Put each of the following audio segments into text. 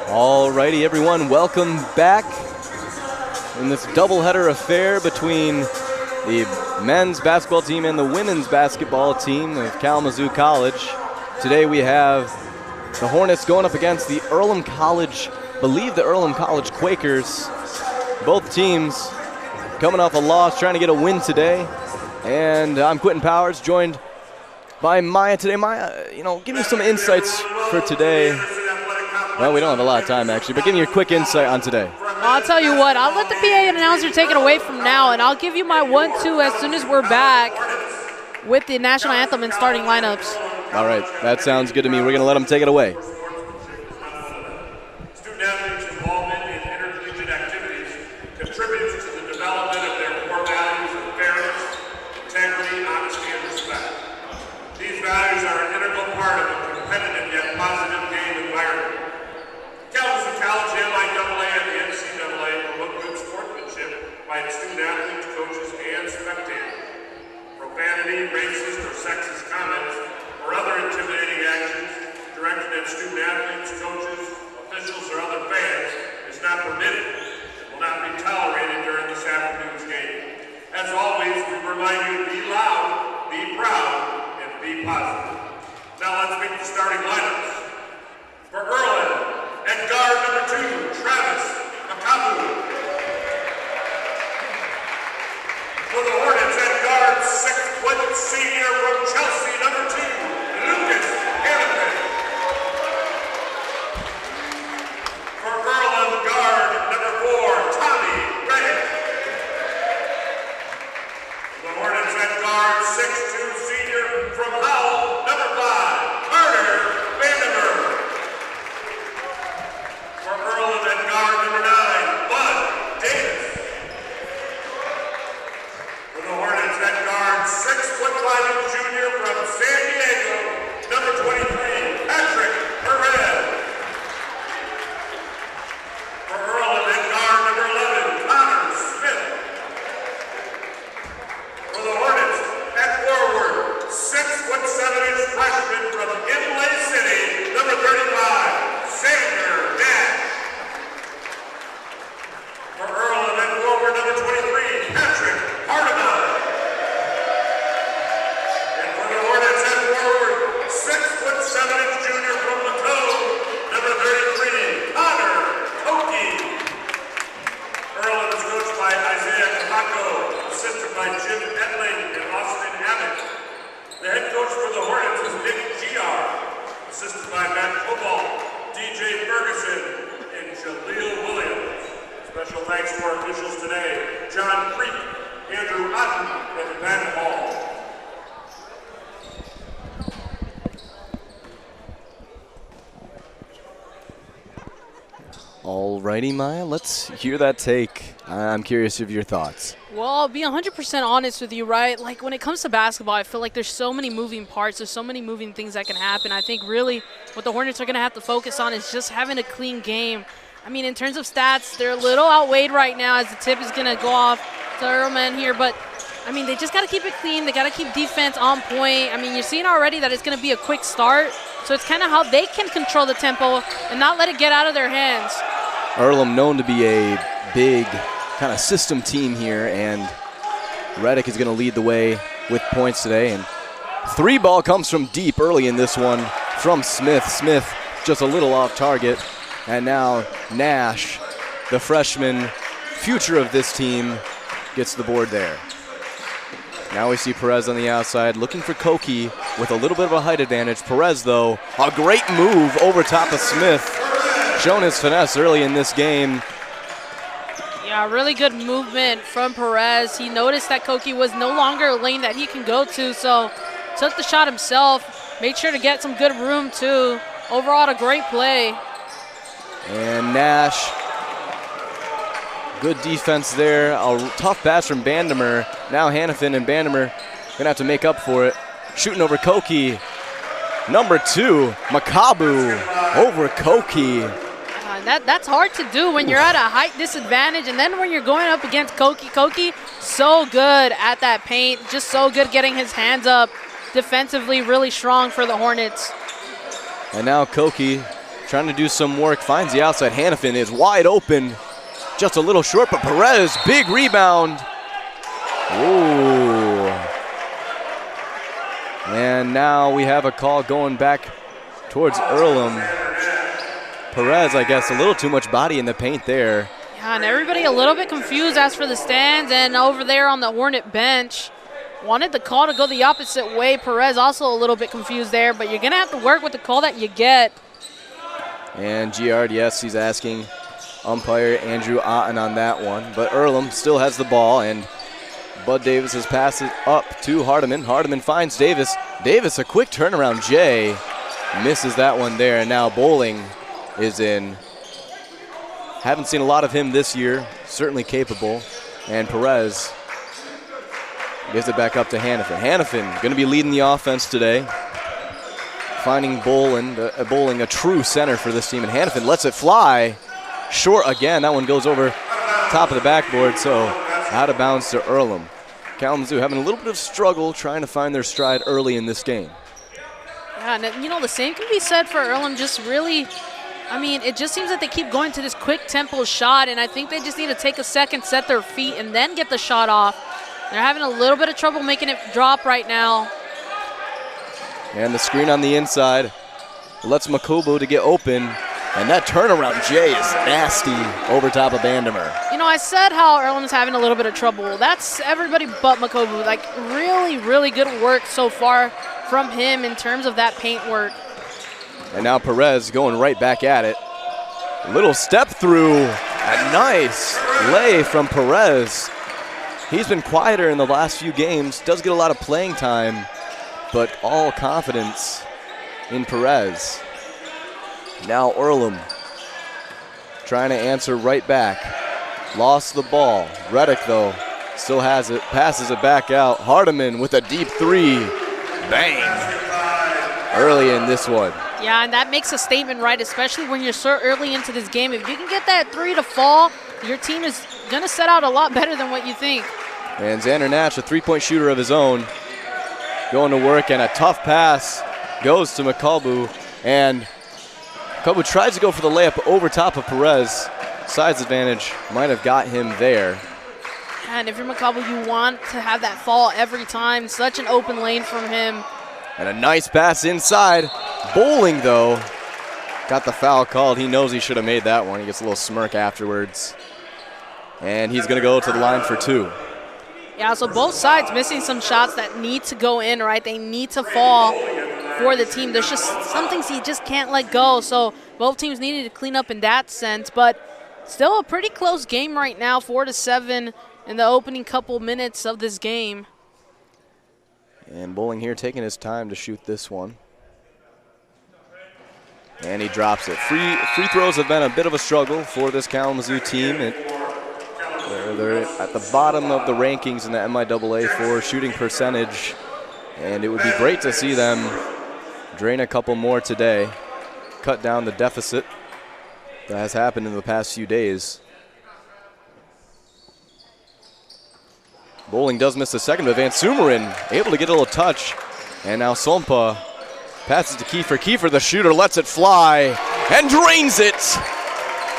Alrighty, everyone, welcome back in this doubleheader affair between the men's basketball team and the women's basketball team of Kalamazoo College. Today we have the Hornets going up against the Earlham College, the Earlham College Quakers. Both teams coming off a loss, trying to get a win today. And I'm Quentin Powers, joined by Maya today. Maya, give me some insights for today. Well, we don't have a lot of time, actually, but give me your quick insight on today. Well, I'll tell you what. I'll let the PA announcer take it away from now, and I'll give you my 1-2 as soon as we're back with the national anthem and starting lineups. All right, that sounds good to me. We're going to let them take it away. Student-athletes' involvement in intercollegiate activities contributes to the development of their core values of fairness, integrity, honesty, and respect. These values are an integral part of a competitive yet positive game environment. Kalamazoo College, the MIAA, and the NCAA promote good sportsmanship by its student-athletes, coaches, and spectators. Profanity, racist, or sexist comments or other intimidating actions directed at student-athletes, coaches, officials, or other fans is not permitted and will not be tolerated during this afternoon's game. As always, we remind you to be loud, be proud, and be positive. Now let's meet the starting lineups. For Earlham, at guard number 2, Travis Makabu. For the Hornets, at guard 6-foot senior from Chelsea, number 2, Lucas Hannafin. For Earlham, guard number 4, Tommy Reddick. For the Hornets, at guard 6'2", senior from Howell, number 5, Carter Vandenberg. For Earlham, at guard number 9, Bud Davis. For the Hornets, at guard 6'5" junior from San Diego, number 23, Patrick Perez. For Earlham, at guard number 11, Connor Smith. For the Hornets, at forward, 6'7" freshman from Imlay City, number 35, Sander Nash. For Earlham, at forward, number 23, Patrick Hardeman. And for the Hornets, at forward, 6'7" junior from Lacombe, number 33, Connor Toki. Earlham is coached by Isaiah Kabako, assisted by Jim Edling and Austin Abbott. The head coach for the Hornets is Nick Giar, assisted by Matt Cobalt, DJ Ferguson, and Jaleel Williams. Special thanks to our officials today, John Creek, Andrew Otten, and Ben Hall. Alrighty, Maya, let's hear that take. I'm curious of your thoughts. Well, I'll be 100% honest with you, right? Like, when it comes to basketball, I feel like there's so many moving parts. There's so many moving things that can happen. I think really what the Hornets are going to have to focus on is just having a clean game. I mean, in terms of stats, they're a little outweighed right now as the tip is going to go off to Earlham here. But, I mean, they just got to keep it clean. They got to keep defense on point. I mean, you're seeing already that it's going to be a quick start. So it's kind of how they can control the tempo and not let it get out of their hands. Earlham known to be a big kind of system team here, and Reddick is going to lead the way with points today. And 3 ball comes from deep early in this one from Smith. Smith just a little off target. And now Nash, the freshman future of this team, gets the board there. Now we see Perez on the outside looking for Koki with a little bit of a height advantage. Perez, though, a great move over top of Smith. Shown his finesse early in this game. Yeah, really good movement from Perez. He noticed that Koki was no longer a lane that he can go to, so took the shot himself. Made sure to get some good room, too. Overall, a great play. And Nash, good defense there. A tough pass from Bandemer. Now Hannafin and Bandemer going to have to make up for it. Shooting over Koki. Number 2, Makabu over Koki. That's hard to do when you're at a height disadvantage, and then when you're going up against Koki. Koki, so good at that paint, just so good getting his hands up defensively, really strong for the Hornets. And now Koki trying to do some work, finds the outside. Hannafin is wide open, just a little short, but Perez, big rebound. Ooh. And now we have a call going back towards Earlham. Perez, I guess, a little too much body in the paint there. Yeah, and everybody a little bit confused as for the stands, and over there on the Hornet bench, wanted the call to go the opposite way. Perez also a little bit confused there, but you're going to have to work with the call that you get. And Giard, yes, he's asking umpire Andrew Otten on that one. But Earlham still has the ball, and Bud Davis has passed it up to Hardiman. Hardiman finds Davis. Davis, a quick turnaround. Jay misses that one there, and now Bowling is in. Haven't seen a lot of him this year, certainly capable. And Perez gives it back up to Hannafin. Hannafin going to be leading the offense today. Finding Bowling, a true center for this team. And Hannafin lets it fly. Short again. That one goes over top of the backboard, so out of bounds to Earlham. Kalamazoo having a little bit of struggle trying to find their stride early in this game. Yeah, and you know, the same can be said for Earlham. Just really, I mean, it just seems that they keep going to this quick tempo shot, and I think they just need to take a second, set their feet, and then get the shot off. They're having a little bit of trouble making it drop right now. And the screen on the inside lets Makobo to get open. And that turnaround, Jay, is nasty over top of Vandermeer. You know, I said how Earlham's having a little bit of trouble. That's everybody but Makobo. Like, really, really good work so far from him in terms of that paint work. And now Perez going right back at it. Little step through. A nice lay from Perez. He's been quieter in the last few games. Does get a lot of playing time, but all confidence in Perez. Now Earlham trying to answer right back. Lost the ball. Reddick, though, still has it. Passes it back out. Hardiman with a deep three. Bang. Early in this one. Yeah, and that makes a statement, right, especially when you're so early into this game. If you can get that three to fall, your team is going to set out a lot better than what you think. And Xander Nash, a three-point shooter of his own, going to work, and a tough pass goes to Makobo. And Makobo tries to go for the layup over top of Perez. Size advantage might have got him there. And if you're Makobo, you want to have that fall every time. Such an open lane from him. And a nice pass inside. Bowling, though, got the foul called. He knows he should have made that one. He gets a little smirk afterwards. And he's going to go to the line for two. Yeah, so both sides missing some shots that need to go in, right? They need to fall for the team. There's just some things you just can't let go. So both teams needed to clean up in that sense. But still a pretty close game right now, 4-7 in the opening couple minutes of this game. And Bowling here taking his time to shoot this one. And he drops it. Free throws have been a bit of a struggle for this Kalamazoo team. They're at the bottom of the rankings in the MIAA for shooting percentage. And it would be great to see them drain a couple more today. Cut down the deficit that has happened in the past few days. Bowling does miss the second, but Van Sumeren able to get a little touch. And now Sompa passes to Kiefer. Kiefer, the shooter, lets it fly and drains it,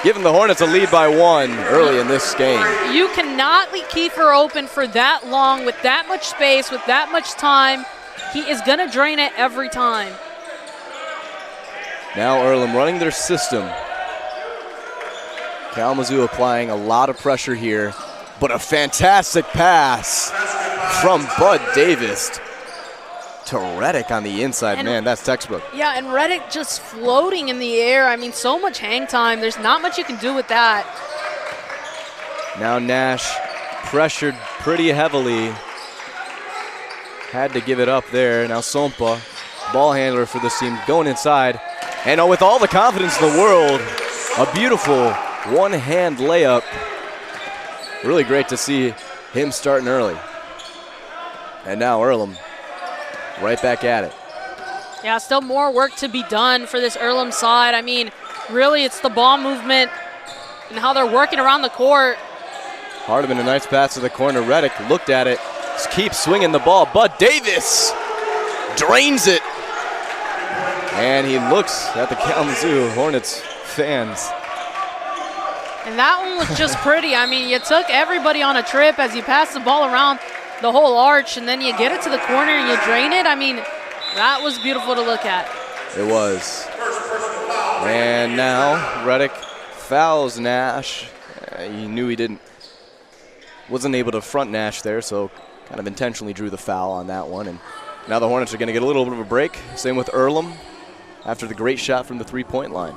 giving the Hornets a lead by one early in this game. You cannot leave Kiefer open for that long with that much space, with that much time. He is going to drain it every time. Now Earlham running their system. Kalamazoo applying a lot of pressure here, but a fantastic pass from Bud Davis to Reddick on the inside. Man, that's textbook. Yeah, and Reddick just floating in the air. I mean, so much hang time. There's not much you can do with that. Now Nash pressured pretty heavily. Had to give it up there. Now Sompa, ball handler for this team, going inside. And with all the confidence in the world, a beautiful one-hand layup. Really great to see him starting early. And now Earlham right back at it. Yeah, still more work to be done for this Earlham side. I mean, really, it's the ball movement and how they're working around the court. Hardiman, a nice pass to the corner. Reddick looked at it, keeps swinging the ball. Bud Davis drains it. And he looks at the Kalamazoo Hornets fans. And that one was just pretty. I mean, you took everybody on a trip as you passed the ball around the whole arch, and then you get it to the corner and you drain it. I mean, that was beautiful to look at. It was. And now Reddick fouls Nash. He knew he wasn't able to front Nash there, so kind of intentionally drew the foul on that one. And now the Hornets are going to get a little bit of a break. Same with Earlham after the great shot from the three-point line.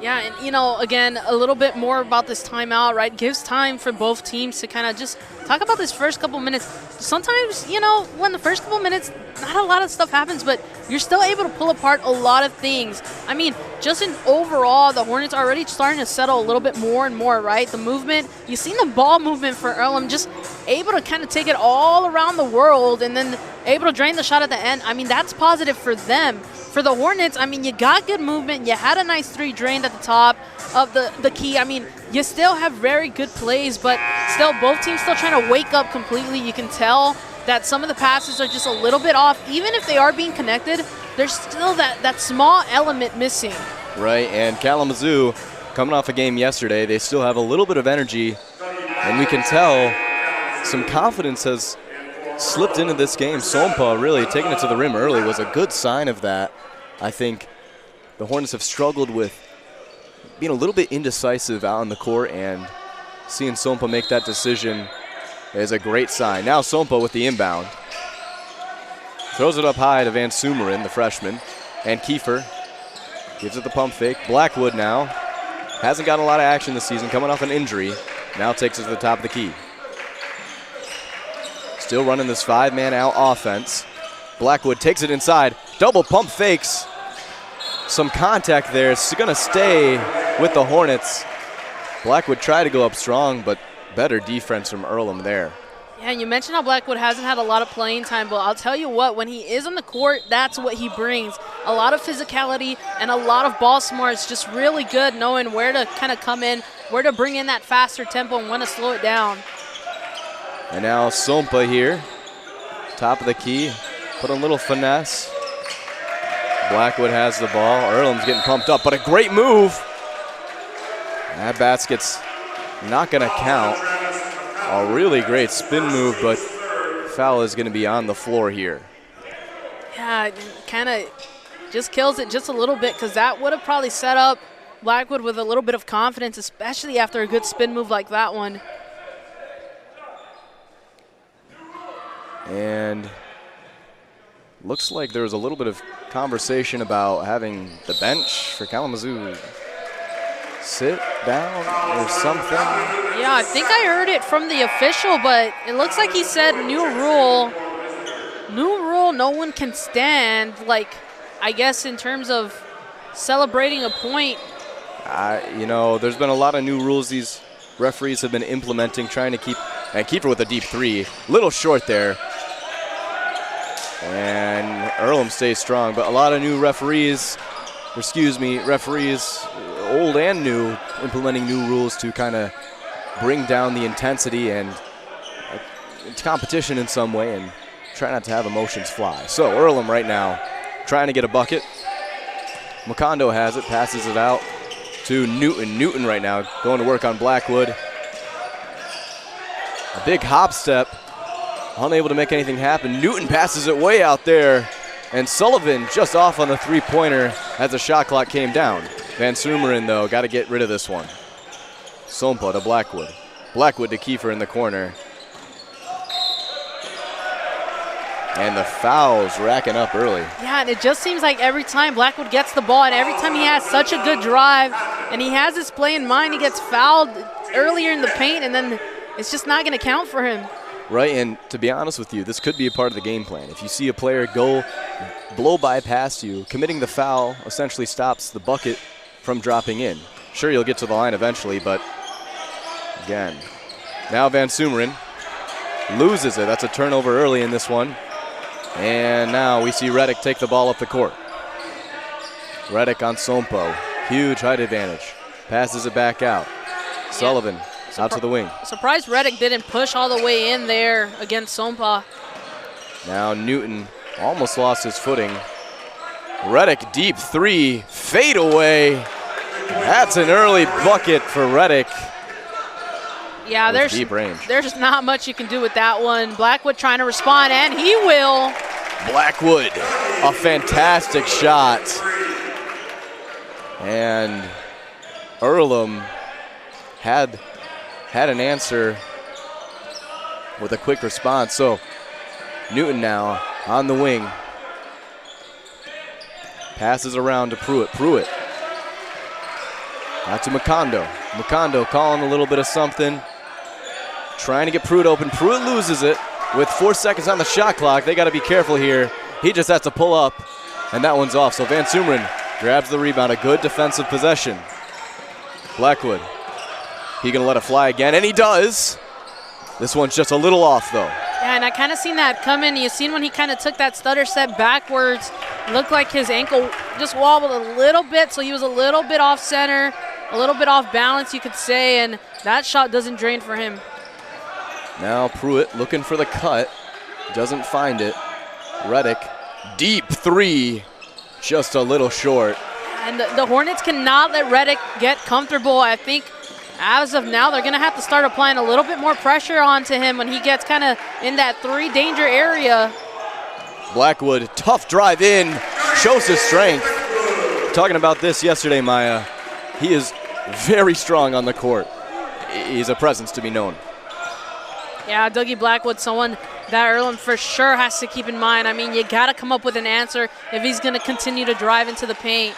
Yeah, and, you know, again, a little bit more about this timeout, right? Gives time for both teams to kind of just talk about this first couple minutes. Sometimes, you know, when the first couple minutes, not a lot of stuff happens, but you're still able to pull apart a lot of things. I mean, just in overall, the Hornets are already starting to settle a little bit more and more, right? The movement, you've seen the ball movement for Earlham, just able to kind of take it all around the world and then able to drain the shot at the end. I mean, that's positive for them. For the Hornets, I mean, you got good movement. You had a nice three drained at the top of the key. I mean, you still have very good plays, but still both teams still trying to wake up completely. You can tell that some of the passes are just a little bit off. Even if they are being connected, there's still that small element missing. Right, and Kalamazoo, coming off a game yesterday, they still have a little bit of energy, and we can tell some confidence has slipped into this game. Sompa really taking it to the rim early was a good sign of that. I think the Hornets have struggled with being a little bit indecisive out on the court, and seeing Sompa make that decision is a great sign. Now Sompa with the inbound. Throws it up high to Van Sumeren, the freshman, and Kiefer gives it the pump fake. Blackwood now hasn't gotten a lot of action this season, coming off an injury. Now takes it to the top of the key. Still running this five-man out offense. Blackwood takes it inside. Double pump fakes. Some contact there. It's going to stay with the Hornets. Blackwood tried to go up strong, but better defense from Earlham there. Yeah, and you mentioned how Blackwood hasn't had a lot of playing time, but I'll tell you what, when he is on the court, that's what he brings. A lot of physicality and a lot of ball smarts, just really good knowing where to kind of come in, where to bring in that faster tempo and when to slow it down. And now Sompa here, top of the key, put a little finesse. Blackwood has the ball. Earlham's getting pumped up, but a great move. That basket's not going to count. A really great spin move, but foul is going to be on the floor here. Yeah, kind of just kills it just a little bit, because that would have probably set up Blackwood with a little bit of confidence, especially after a good spin move like that one. And looks like there was a little bit of conversation about having the bench for Kalamazoo sit down or something. Yeah, I think I heard it from the official, but it looks like he said new rule, no one can stand, like, I guess in terms of celebrating a point. You know, there's been a lot of new rules these referees have been implementing, trying to keep, and Kiefer with a deep three, little short there. And Earlham stays strong, but a lot of new referees, old and new, implementing new rules to kind of bring down the intensity and competition in some way and try not to have emotions fly. So Earlham right now trying to get a bucket. Macondo has it, passes it out to Newton. Newton right now going to work on Blackwood. A big hop step, unable to make anything happen. Newton passes it way out there, and Sullivan just off on the three-pointer as the shot clock came down. Van Sumeren, though, got to get rid of this one. Sompa to Blackwood. Blackwood to Kiefer in the corner. And the fouls racking up early. Yeah, and it just seems like every time Blackwood gets the ball and every time he has such a good drive and he has his play in mind, he gets fouled earlier in the paint, and then it's just not going to count for him. Right, and to be honest with you, this could be a part of the game plan. If you see a player blow by past you, committing the foul essentially stops the bucket from dropping in. Sure, you'll get to the line eventually, but again. Now Van Sumeren loses it. That's a turnover early in this one. And now we see Reddick take the ball up the court. Reddick on Sompo. Huge height advantage. Passes it back out. Sullivan out to the wing. Surprised Reddick didn't push all the way in there against Sompa. Now Newton almost lost his footing. Reddick deep three, fade away. That's an early bucket for Reddick. Yeah, there's deep range. There's not much you can do with that one. Blackwood trying to respond, and he will. Blackwood, a fantastic shot. And Earlham had an answer with a quick response. So Newton now on the wing. Passes around to Pruitt. Pruitt. Out to Macondo. Macondo calling a little bit of something. Trying to get Pruitt open. Pruitt loses it with 4 seconds on the shot clock. They got to be careful here. He just has to pull up, and that one's off. So Van Sumeren grabs the rebound. A good defensive possession. Blackwood. He going to let it fly again, and he does. This one's just a little off, though. Yeah, and I kind of seen that coming. You seen when he kind of took that stutter step backwards. Looked like his ankle just wobbled a little bit, so he was a little bit off center, a little bit off balance, you could say, and that shot doesn't drain for him. Now Pruitt looking for the cut. Doesn't find it. Reddick, deep three, just a little short. And the Hornets cannot let Reddick get comfortable. I think as of now, they're going to have to start applying a little bit more pressure onto him when he gets kind of in that three danger area. Blackwood, tough drive in, shows his strength. Talking about this yesterday, Maya. He is very strong on the court. He's a presence to be known. Yeah, Dougie Blackwood, someone that Earlham for sure has to keep in mind. I mean, you got to come up with an answer if he's going to continue to drive into the paint.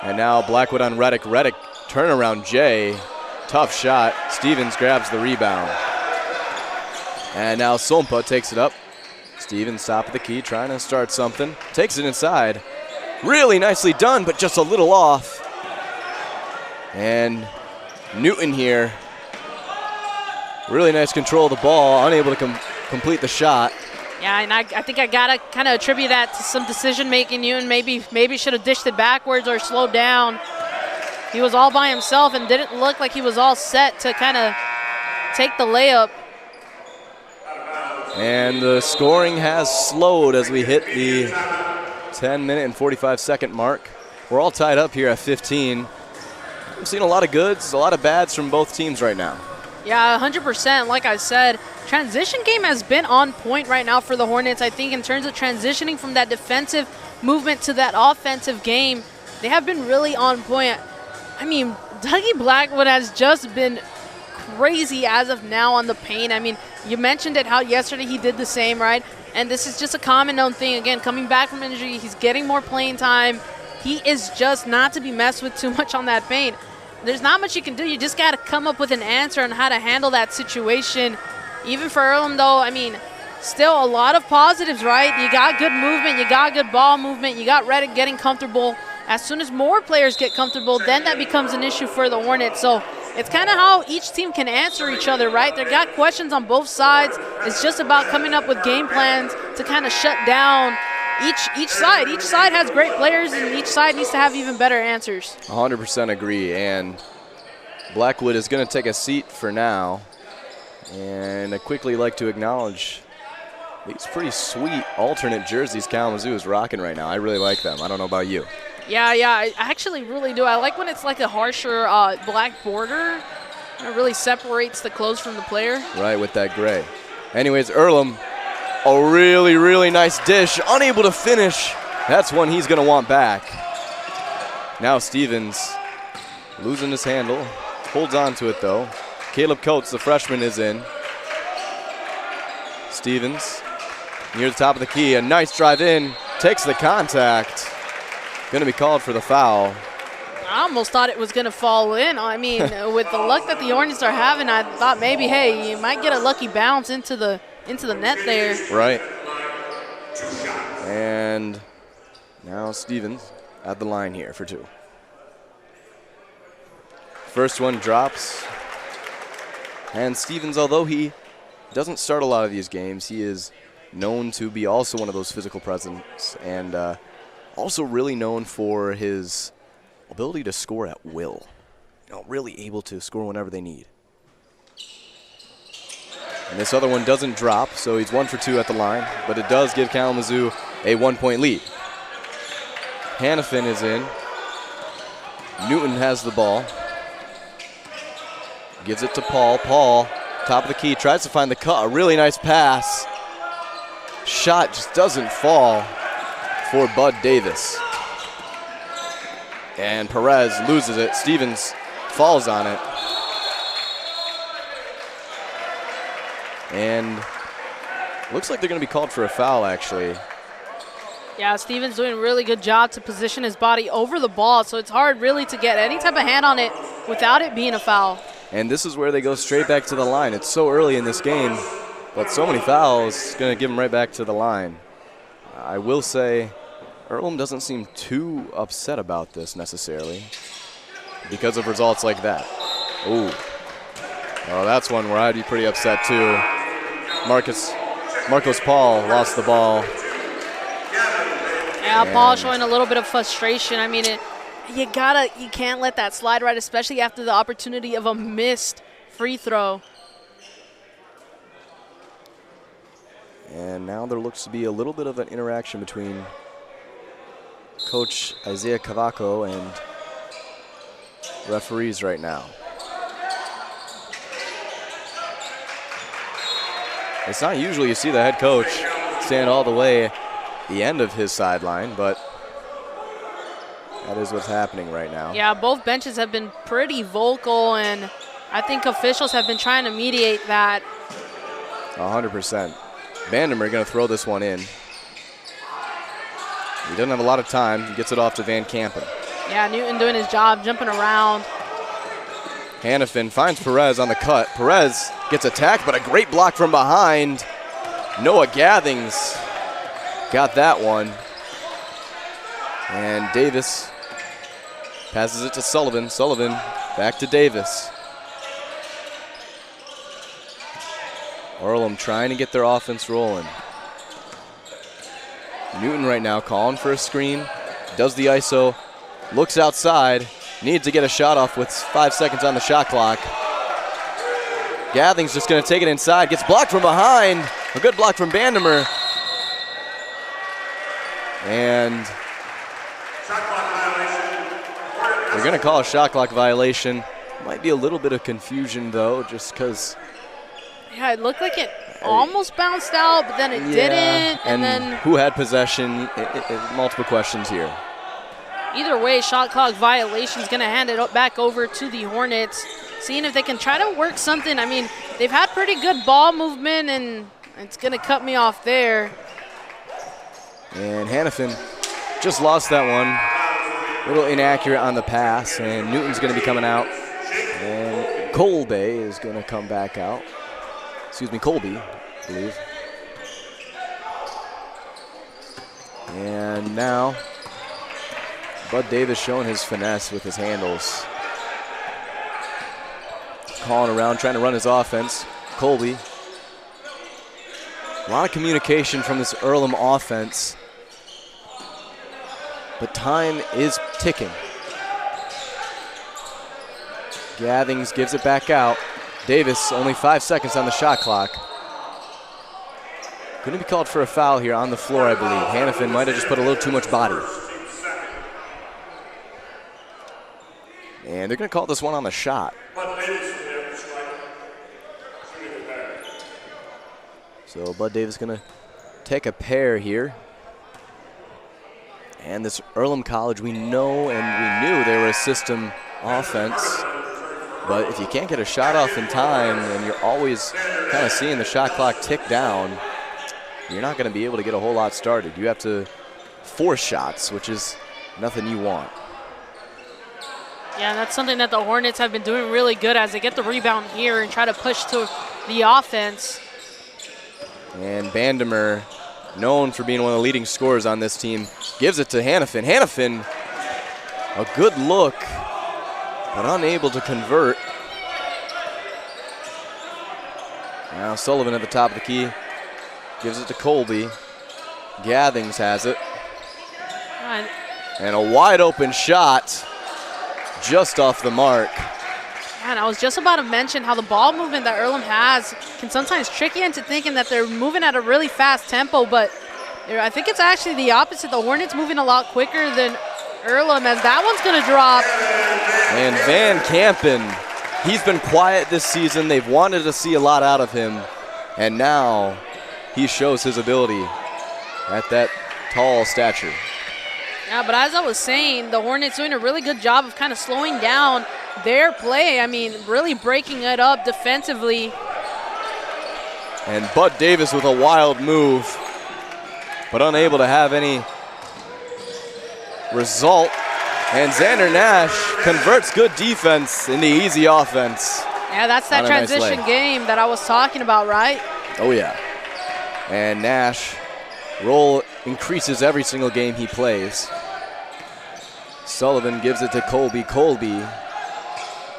And now Blackwood on Reddick. Reddick, turnaround Jay. Tough shot. Stevens grabs the rebound. And now Sompa takes it up. Stevens top of the key, trying to start something. Takes it inside. Really nicely done, but just a little off. And Newton here. Really nice control of the ball, unable to complete the shot. Yeah, and I think I got to kind of attribute that to some decision-making. Newton maybe should have dished it backwards or slowed down. He was all by himself and didn't look like he was all set to kind of take the layup. And the scoring has slowed as we hit the 10-minute and 45-second mark. We're all tied up here at 15. We've seen a lot of goods, a lot of bads from both teams right now. Yeah, 100%. Like I said, transition game has been on point right now for the Hornets. I think in terms of transitioning from that defensive movement to that offensive game, they have been really on point. I mean, Dougie Blackwood has just been crazy as of now on the paint. I mean, you mentioned it how yesterday he did the same, right? And this is just a common known thing. Again, coming back from injury, he's getting more playing time. He is just not to be messed with too much on that paint. There's not much you can do. You just got to come up with an answer on how to handle that situation. Even for Earlham, though, I mean, still a lot of positives, right? You got good movement. You got good ball movement. You got Reddick getting comfortable. As soon as more players get comfortable, then that becomes an issue for the Hornets. So it's kind of how each team can answer each other, right? They got questions on both sides. It's just about coming up with game plans to kind of shut down each side. Each side has great players, and each side needs to have even better answers. 100% agree. And Blackwood is going to take a seat for now. And I quickly like to acknowledge these pretty sweet alternate jerseys Kalamazoo is rocking right now. I really like them. I don't know about you. Yeah, I actually really do. I like when it's like a harsher black border. It really separates the clothes from the player. Right, with that gray. Anyways, Earlham, a really, really nice dish. Unable to finish. That's one he's going to want back. Now Stevens losing his handle. Holds on to it, though. Caleb Coates, the freshman, is in. Stevens near the top of the key. A nice drive in. Takes the contact. Going to be called for the foul. I almost thought it was going to fall in. I mean, with the luck that the Hornets are having, I thought maybe, hey, you might get a lucky bounce into the net there. Right. And now Stevens at the line here for two. First one drops. And Stevens, although he doesn't start a lot of these games, he is known to be also one of those physical presence and also really known for his ability to score at will. You know, really able to score whenever they need. And this other one doesn't drop, so he's 1 for 2 at the line, but it does give Kalamazoo a 1-point lead. Hannafin is in. Newton has the ball. Gives it to Paul. Paul, top of the key, tries to find the cut. A really nice pass. Shot just doesn't fall for Bud Davis. And Perez loses it. Stevens falls on it. And looks like they're going to be called for a foul, actually. Yeah, Stevens doing a really good job to position his body over the ball, so it's hard really to get any type of hand on it without it being a foul. And this is where they go straight back to the line. It's so early in this game, but so many fouls, it's going to give them right back to the line. I will say Earlham doesn't seem too upset about this necessarily because of results like that. Ooh. Oh, that's one where I'd be pretty upset too. Marcos Paul lost the ball. Yeah, Paul showing a little bit of frustration. I mean, you can't let that slide, right, especially after the opportunity of a missed free throw. And now there looks to be a little bit of an interaction between Coach Isaiah Cavaco and referees right now. It's not usually you see the head coach stand all the way at the end of his sideline, but that is what's happening right now. Yeah, both benches have been pretty vocal, and I think officials have been trying to mediate that. 100%. Vandermeer going to throw this one in. He doesn't have a lot of time. He gets it off to Van Kampen. Yeah, Newton doing his job, jumping around. Hannafin finds Perez on the cut. Perez gets attacked, but a great block from behind. Noah Gathings got that one. And Davis passes it to Sullivan. Sullivan back to Davis. Earlham trying to get their offense rolling. Newton right now calling for a screen. Does the ISO. Looks outside. Needs to get a shot off with 5 seconds on the shot clock. Gathings just going to take it inside. Gets blocked from behind. A good block from Vandermeer. And they're going to call a shot clock violation. Might be a little bit of confusion, though, just because. Yeah, it looked like it almost bounced out, but then it didn't. And then who had possession? Multiple questions here. Either way, shot clock violation is going to hand it back over to the Hornets, seeing if they can try to work something. I mean, they've had pretty good ball movement, and it's going to cut me off there. And Hannafin just lost that one. A little inaccurate on the pass, and Newton's going to be coming out. And Colby is going to come back out. Excuse me, Colby, I believe. And now Bud Davis showing his finesse with his handles. Calling around, trying to run his offense. Colby. A lot of communication from this Earlham offense. But time is ticking. Gathings gives it back out. Davis, only 5 seconds on the shot clock. Going to be called for a foul here on the floor, I believe. Hannafin might have just put a little too much body. And they're going to call this one on the shot. So Bud Davis going to take a pair here. And this Earlham College, we know and we knew they were a system offense. But if you can't get a shot off in time and you're always kind of seeing the shot clock tick down, you're not going to be able to get a whole lot started. You have to force shots, which is nothing you want. Yeah, that's something that the Hornets have been doing really good as they get the rebound here and try to push to the offense. And Vandermeer, known for being one of the leading scorers on this team, gives it to Hannafin. Hannafin, a good look, but unable to convert. Now Sullivan at the top of the key, gives it to Colby. Gathings has it. And a wide open shot just off the mark. And I was just about to mention how the ball movement that Earlham has can sometimes trick you into thinking that they're moving at a really fast tempo, but I think it's actually the opposite. The Hornets moving a lot quicker than Earlham, as that one's going to drop. And Van Kampen, he's been quiet this season. They've wanted to see a lot out of him. And now he shows his ability at that tall stature. Yeah, but as I was saying, the Hornets doing a really good job of kind of slowing down their play. I mean, really breaking it up defensively. And Bud Davis with a wild move, but unable to have any result. And Xander Nash converts good defense into easy offense. Yeah, that's that transition game that I was talking about, right? Oh, yeah. And Nash, role increases every single game he plays. Sullivan gives it to Colby. Colby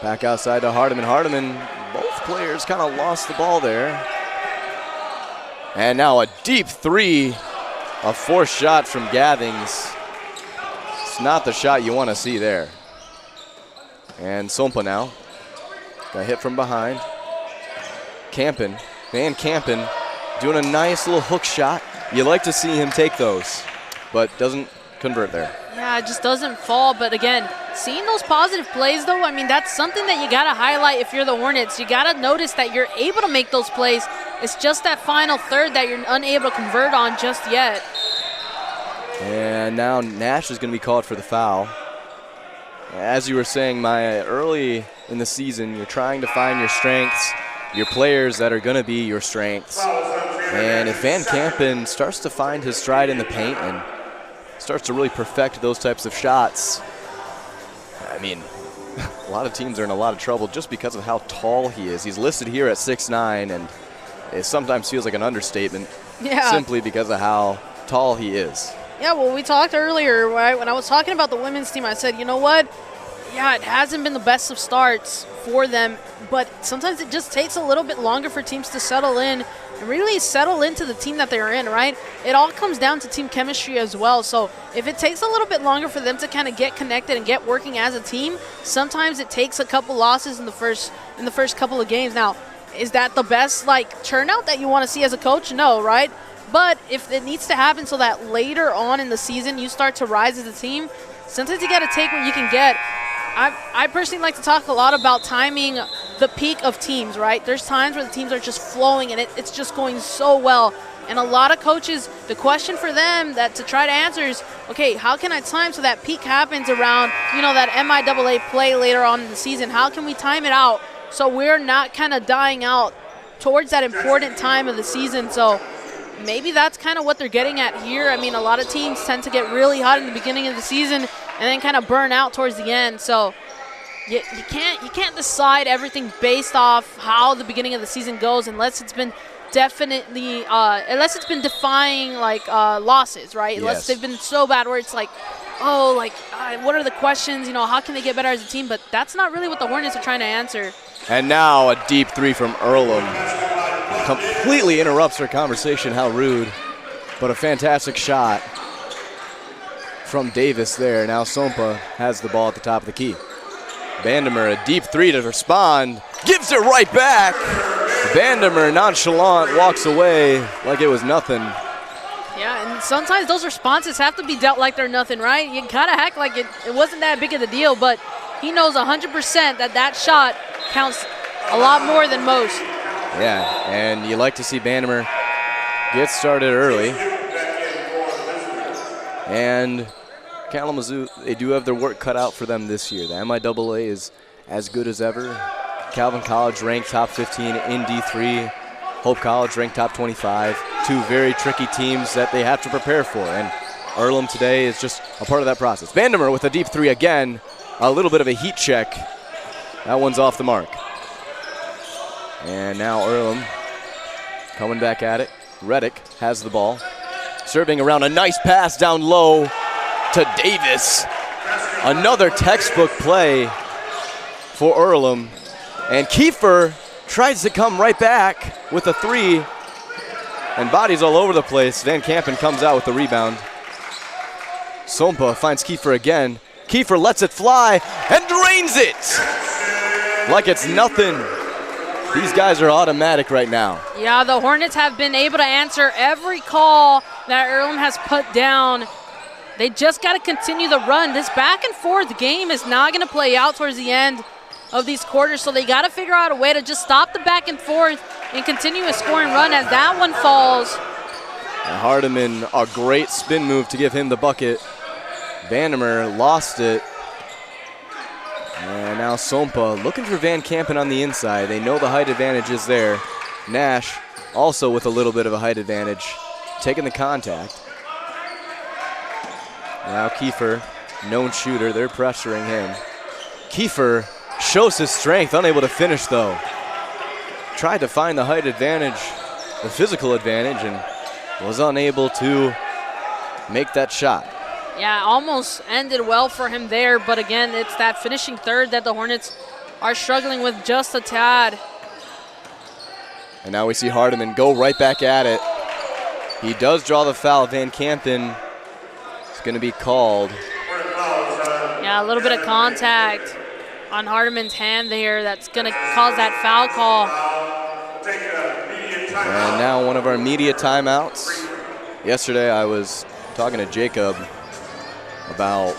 back outside to Hardiman. Hardiman, both players kind of lost the ball there. And now a deep three, a forced shot from Gathings. It's not the shot you want to see there. And Sompa now got hit from behind. Van Kampen doing a nice little hook shot. You like to see him take those, but doesn't convert there. Yeah, it just doesn't fall. But again, seeing those positive plays, though, I mean, that's something that you got to highlight if you're the Hornets. You got to notice that you're able to make those plays. It's just that final third that you're unable to convert on just yet. And now Nash is going to be called for the foul. As you were saying, Maya, early in the season, you're trying to find your strengths, your players that are going to be your strengths. And if Van Kampen starts to find his stride in the paint and starts to really perfect those types of shots, I mean, a lot of teams are in a lot of trouble just because of how tall he is. He's listed here at 6'9", and it sometimes feels like an understatement simply because of how tall he is. Yeah, well, we talked earlier, right? When I was talking about the women's team, I said, you know what? Yeah, it hasn't been the best of starts for them, but sometimes it just takes a little bit longer for teams to settle in and really settle into the team that they're in, right? It all comes down to team chemistry as well. So if it takes a little bit longer for them to kind of get connected and get working as a team, sometimes it takes a couple losses in the first couple of games. Now, is that the best turnout that you want to see as a coach? No, right? But if it needs to happen so that later on in the season you start to rise as a team, sometimes you got to take what you can get. I personally like to talk a lot about timing the peak of teams, right? There's times where the teams are just flowing and it's just going so well. And a lot of coaches, the question for them that to try to answer is, okay, how can I time so that peak happens around, that MIAA play later on in the season? How can we time it out so we're not kind of dying out towards that important time of the season? So maybe that's kind of what they're getting at here. I mean, a lot of teams tend to get really hot in the beginning of the season and then kind of burn out towards the end. So you can't decide everything based off how the beginning of the season goes unless it's been defying losses, right? Yes. Unless they've been so bad where it's what are the questions? How can they get better as a team? But that's not really what the Hornets are trying to answer. And now a deep three from Earlham. Completely interrupts our conversation. How rude. But a fantastic shot from Davis there. Now Sompa has the ball at the top of the key. Vandermeer, a deep three to respond. Gives it right back. Vandermeer, nonchalant, walks away like it was nothing. Yeah, and sometimes those responses have to be dealt like they're nothing, right? You kind of act like it wasn't that big of a deal, but he knows 100% that shot counts a lot more than most. Yeah, and you like to see Vandermeer get started early. And Kalamazoo, they do have their work cut out for them this year. The MIAA is as good as ever. Calvin College ranked top 15 in D3. Hope College ranked top 25. Two very tricky teams that they have to prepare for. And Earlham today is just a part of that process. Vandermeer with a deep three again. A little bit of a heat check. That one's off the mark. And now Earlham coming back at it. Reddick has the ball. Serving around, a nice pass down low to Davis. Another textbook play for Earlham. And Kiefer tries to come right back with a three. And bodies all over the place. Van Kampen comes out with the rebound. Sompa finds Kiefer again. Kiefer lets it fly and drains it like it's nothing. These guys are automatic right now. Yeah, the Hornets have been able to answer every call that Earlham has put down. They just got to continue the run. This back and forth game is not going to play out towards the end of these quarters, so they got to figure out a way to just stop the back and forth and continue a scoring run as that one falls. And Hardiman, a great spin move to give him the bucket. Vandermeer lost it. And now Sompa looking for Van Kampen on the inside. They know the height advantage is there. Nash also with a little bit of a height advantage, taking the contact. Now Kiefer, known shooter, they're pressuring him. Kiefer shows his strength, unable to finish though. Tried to find the height advantage, the physical advantage, and was unable to make that shot. Yeah, almost ended well for him there, but again, it's that finishing third that the Hornets are struggling with just a tad. And now we see Hardiman go right back at it. He does draw the foul. Van Kampen is going to be called. Yeah, a little bit of contact on Hardiman's hand there. That's going to cause that foul call. And now one of our media timeouts. Yesterday I was talking to Jacob about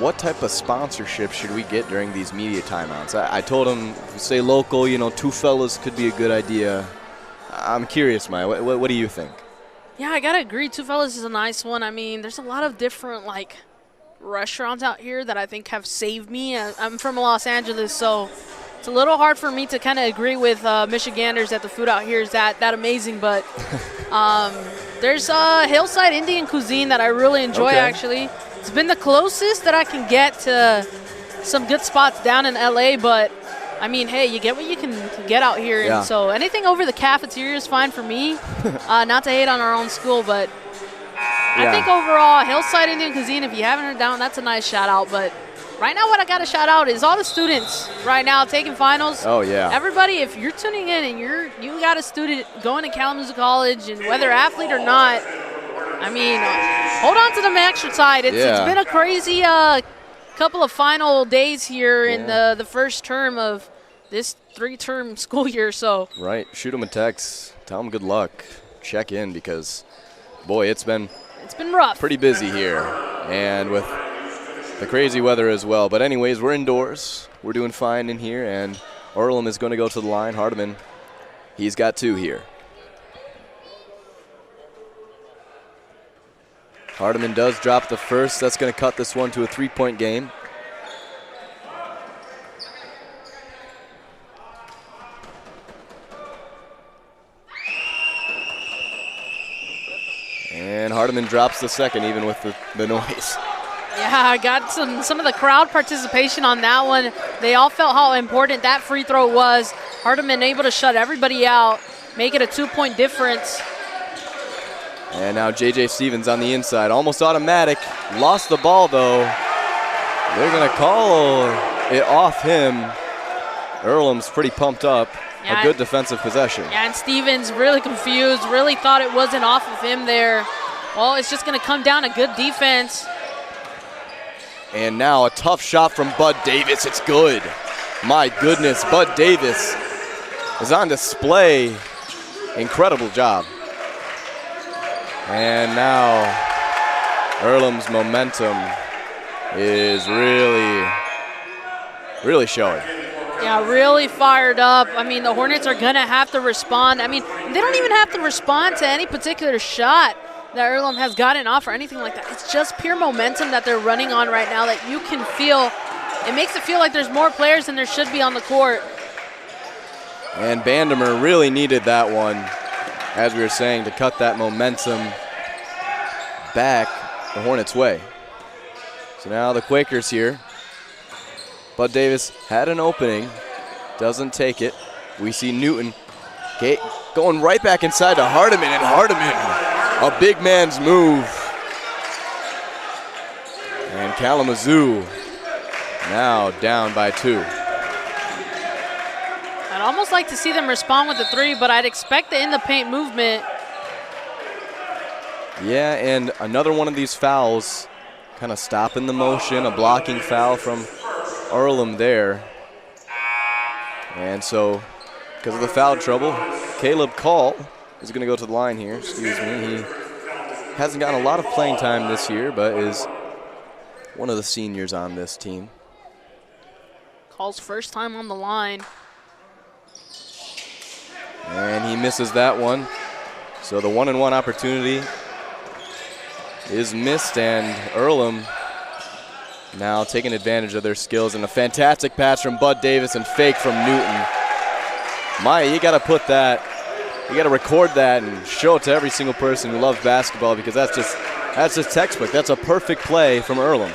what type of sponsorship should we get during these media timeouts. I told him, if we stay local, you know, Two Fellas could be a good idea. I'm curious, Maya, what do you think? Yeah, I gotta agree. Two Fellas is a nice one. I mean, there's a lot of different like restaurants out here that I think have saved me. I'm from Los Angeles, so it's a little hard for me to kind of agree with Michiganders that the food out here is that amazing. But there's Hillside Indian cuisine that I really enjoy, actually. It's been the closest that I can get to some good spots down in LA, but I mean, hey, you get what you can get out here. Yeah. And so anything over the cafeteria is fine for me. Not to hate on our own school, but I think overall, Hillside Indian Cuisine, if you haven't heard down, that's a nice shout out. But right now what I got to shout out is all the students right now taking finals. Oh, yeah. Everybody, if you're tuning in and you got a student going to Kalamazoo College, and whether athlete or not, I mean, hold on to the extra side. It's been a crazy couple of final days here in the first term of this 3-term school year. So right, shoot them a text, tell them good luck, check in, because boy, it's been rough, pretty busy here, and with the crazy weather as well. But anyways, we're indoors, we're doing fine in here, and Earlham is going to go to the line. Hardiman, he's got 2 here. Hardiman does drop the first. That's going to cut this one to a 3-point game. And Hardiman drops the second, even with the noise. Yeah, I got some of the crowd participation on that one. They all felt how important that free throw was. Hardiman able to shut everybody out, make it a 2-point difference. And now J.J. Stevens on the inside, almost automatic. Lost the ball, though. They're going to call it off him. Earlham's pretty pumped up. Yeah, a good defensive possession. Yeah, and Stevens really confused, really thought it wasn't off of him there. Well, it's just going to come down to good defense. And now a tough shot from Bud Davis. It's good. My goodness, Bud Davis is on display. Incredible job. And now Earlham's momentum is really showing. Yeah, really fired up. I mean, the Hornets are going to have to respond. I mean, they don't even have to respond to any particular shot that Earlham has gotten off or anything like that. It's just pure momentum that they're running on right now that you can feel. It makes it feel like there's more players than there should be on the court. And Vandermeer really needed that one, as we were saying, to cut that momentum back the Hornets' way. So now the Quakers here. Bud Davis had an opening, doesn't take it. We see Newton going right back inside to Hardiman, and Hardiman, a big man's move. And Kalamazoo now down by 2. I'd almost like to see them respond with the 3, but I'd expect the in-the-paint movement. Yeah, and another one of these fouls, kind of stopping the motion, a blocking foul from Earlham there. And so, because of the foul trouble, Caleb Call is going to go to the line here. Excuse me. hasn't gotten a lot of playing time this year, but is one of the seniors on this team. Call's first time on the line. And he misses that one. So the 1-and-1 opportunity is missed, and Earlham now taking advantage of their skills, and a fantastic pass from Bud Davis and fake from Newton. Maya, you got to put that, you got to record that and show it to every single person who loves basketball, because that's just textbook. That's a perfect play from Earlham.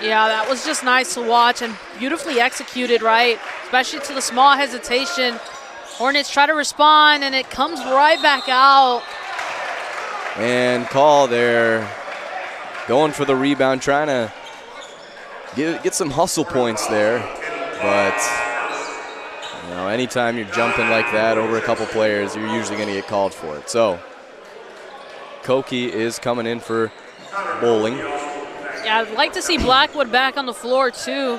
Yeah, that was just nice to watch and beautifully executed, right? Especially to the small hesitation. Hornets try to respond, and it comes right back out. And Call there going for the rebound, trying to get some hustle points there. But, you know, anytime you're jumping like that over a couple players, you're usually going to get called for it. So, Koki is coming in for bowling. Yeah, I'd like to see Blackwood back on the floor, too.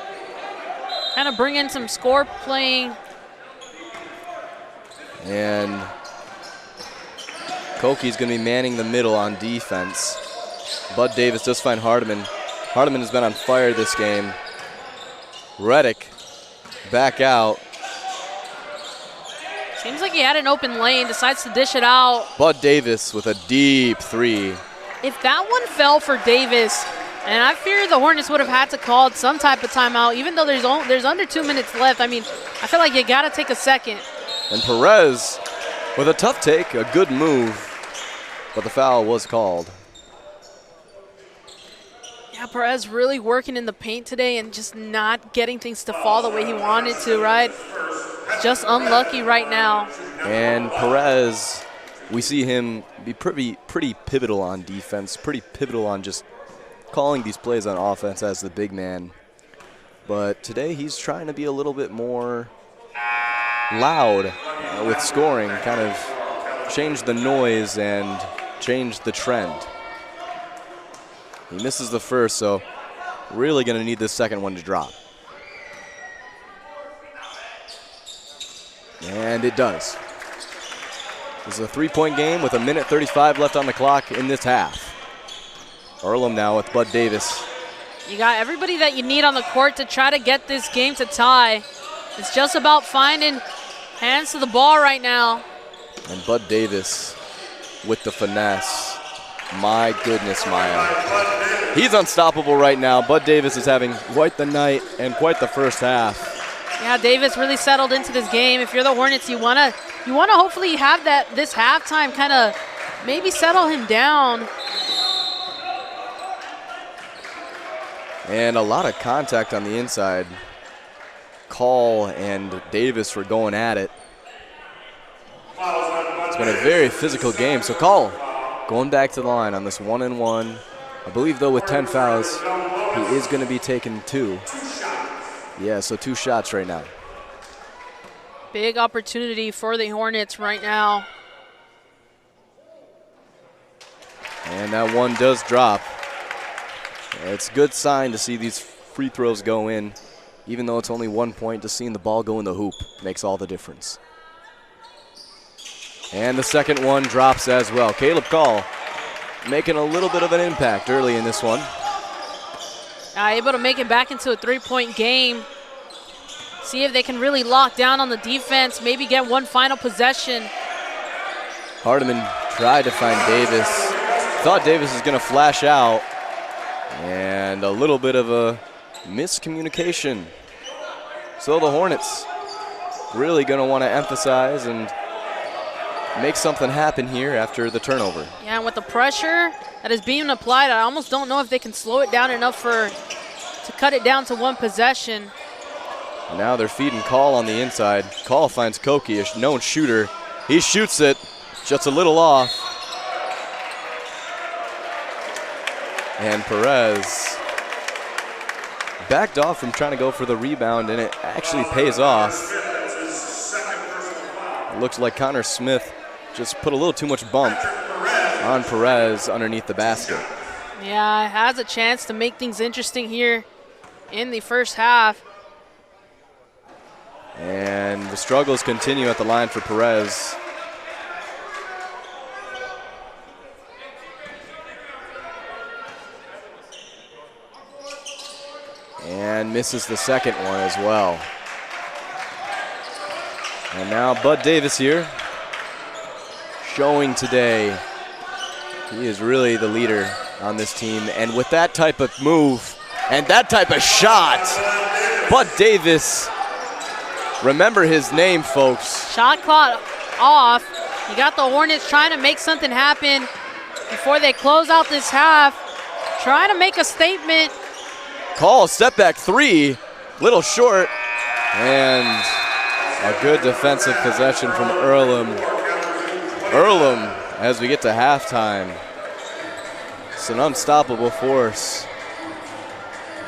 Kind of bring in some score playing. And Koki's going to be manning the middle on defense. Bud Davis does find Hardiman. Hardiman has been on fire this game. Reddick back out. Seems like he had an open lane, decides to dish it out. Bud Davis with a deep three. If that one fell for Davis, and I fear the Hornets would have had to call some type of timeout, even though there's under 2 minutes left. I mean, I feel like you got to take a second. And Perez with a tough take, a good move, but the foul was called. Yeah, Perez really working in the paint today and just not getting things to fall the way he wanted to, right? Just unlucky right now. And Perez, we see him be pretty pivotal on defense, pretty pivotal on just calling these plays on offense as the big man. But today he's trying to be a little bit more loud with scoring, kind of change the noise and change the trend. He misses the first, so really going to need this second one to drop. And it does. This is a three-point game with 1:35 left on the clock in this half. Earlham now with Bud Davis. You got everybody that you need on the court to try to get this game to tie. It's just about finding hands to the ball right now. And Bud Davis with the finesse. My goodness, Maya. He's unstoppable right now. Bud Davis is having quite the night and quite the first half. Yeah, Davis really settled into this game. If you're the Hornets, you wanna hopefully have this halftime kind of maybe settle him down. And a lot of contact on the inside. Call and Davis were going at it. It's been a very physical game. So Call going back to the line on this 1-and-1. I believe, though, with 10 fouls, he is going to be taking 2. Yeah, so 2 shots right now. Big opportunity for the Hornets right now. And that one does drop. It's a good sign to see these free throws go in. Even though it's only 1 point, just seeing the ball go in the hoop makes all the difference. And the second one drops as well. Caleb Call making a little bit of an impact early in this one. Able to make it back into a 3-point game. See if they can really lock down on the defense, maybe get one final possession. Hardiman tried to find Davis. Thought Davis was going to flash out. And a little bit of a miscommunication. So the Hornets really going to want to emphasize and make something happen here after the turnover. Yeah, and with the pressure that is being applied, I almost don't know if they can slow it down enough to cut it down to one possession. Now they're feeding Call on the inside. Call finds Koki, a known shooter. He shoots it, just a little off. And Perez backed off from trying to go for the rebound, and it actually pays off. It looks like Connor Smith just put a little too much bump on Perez underneath the basket. Yeah, has a chance to make things interesting here in the first half. And the struggles continue at the line for Perez. misses the second one as well. And now Bud Davis here, showing today he is really the leader on this team. And with that type of move and that type of shot, Bud Davis, remember his name, folks. Shot clock off. You got the Hornets trying to make something happen before they close out this half. Trying to make a statement. Call, step back three, little short, and a good defensive possession from Earlham. Earlham, as we get to halftime, it's an unstoppable force.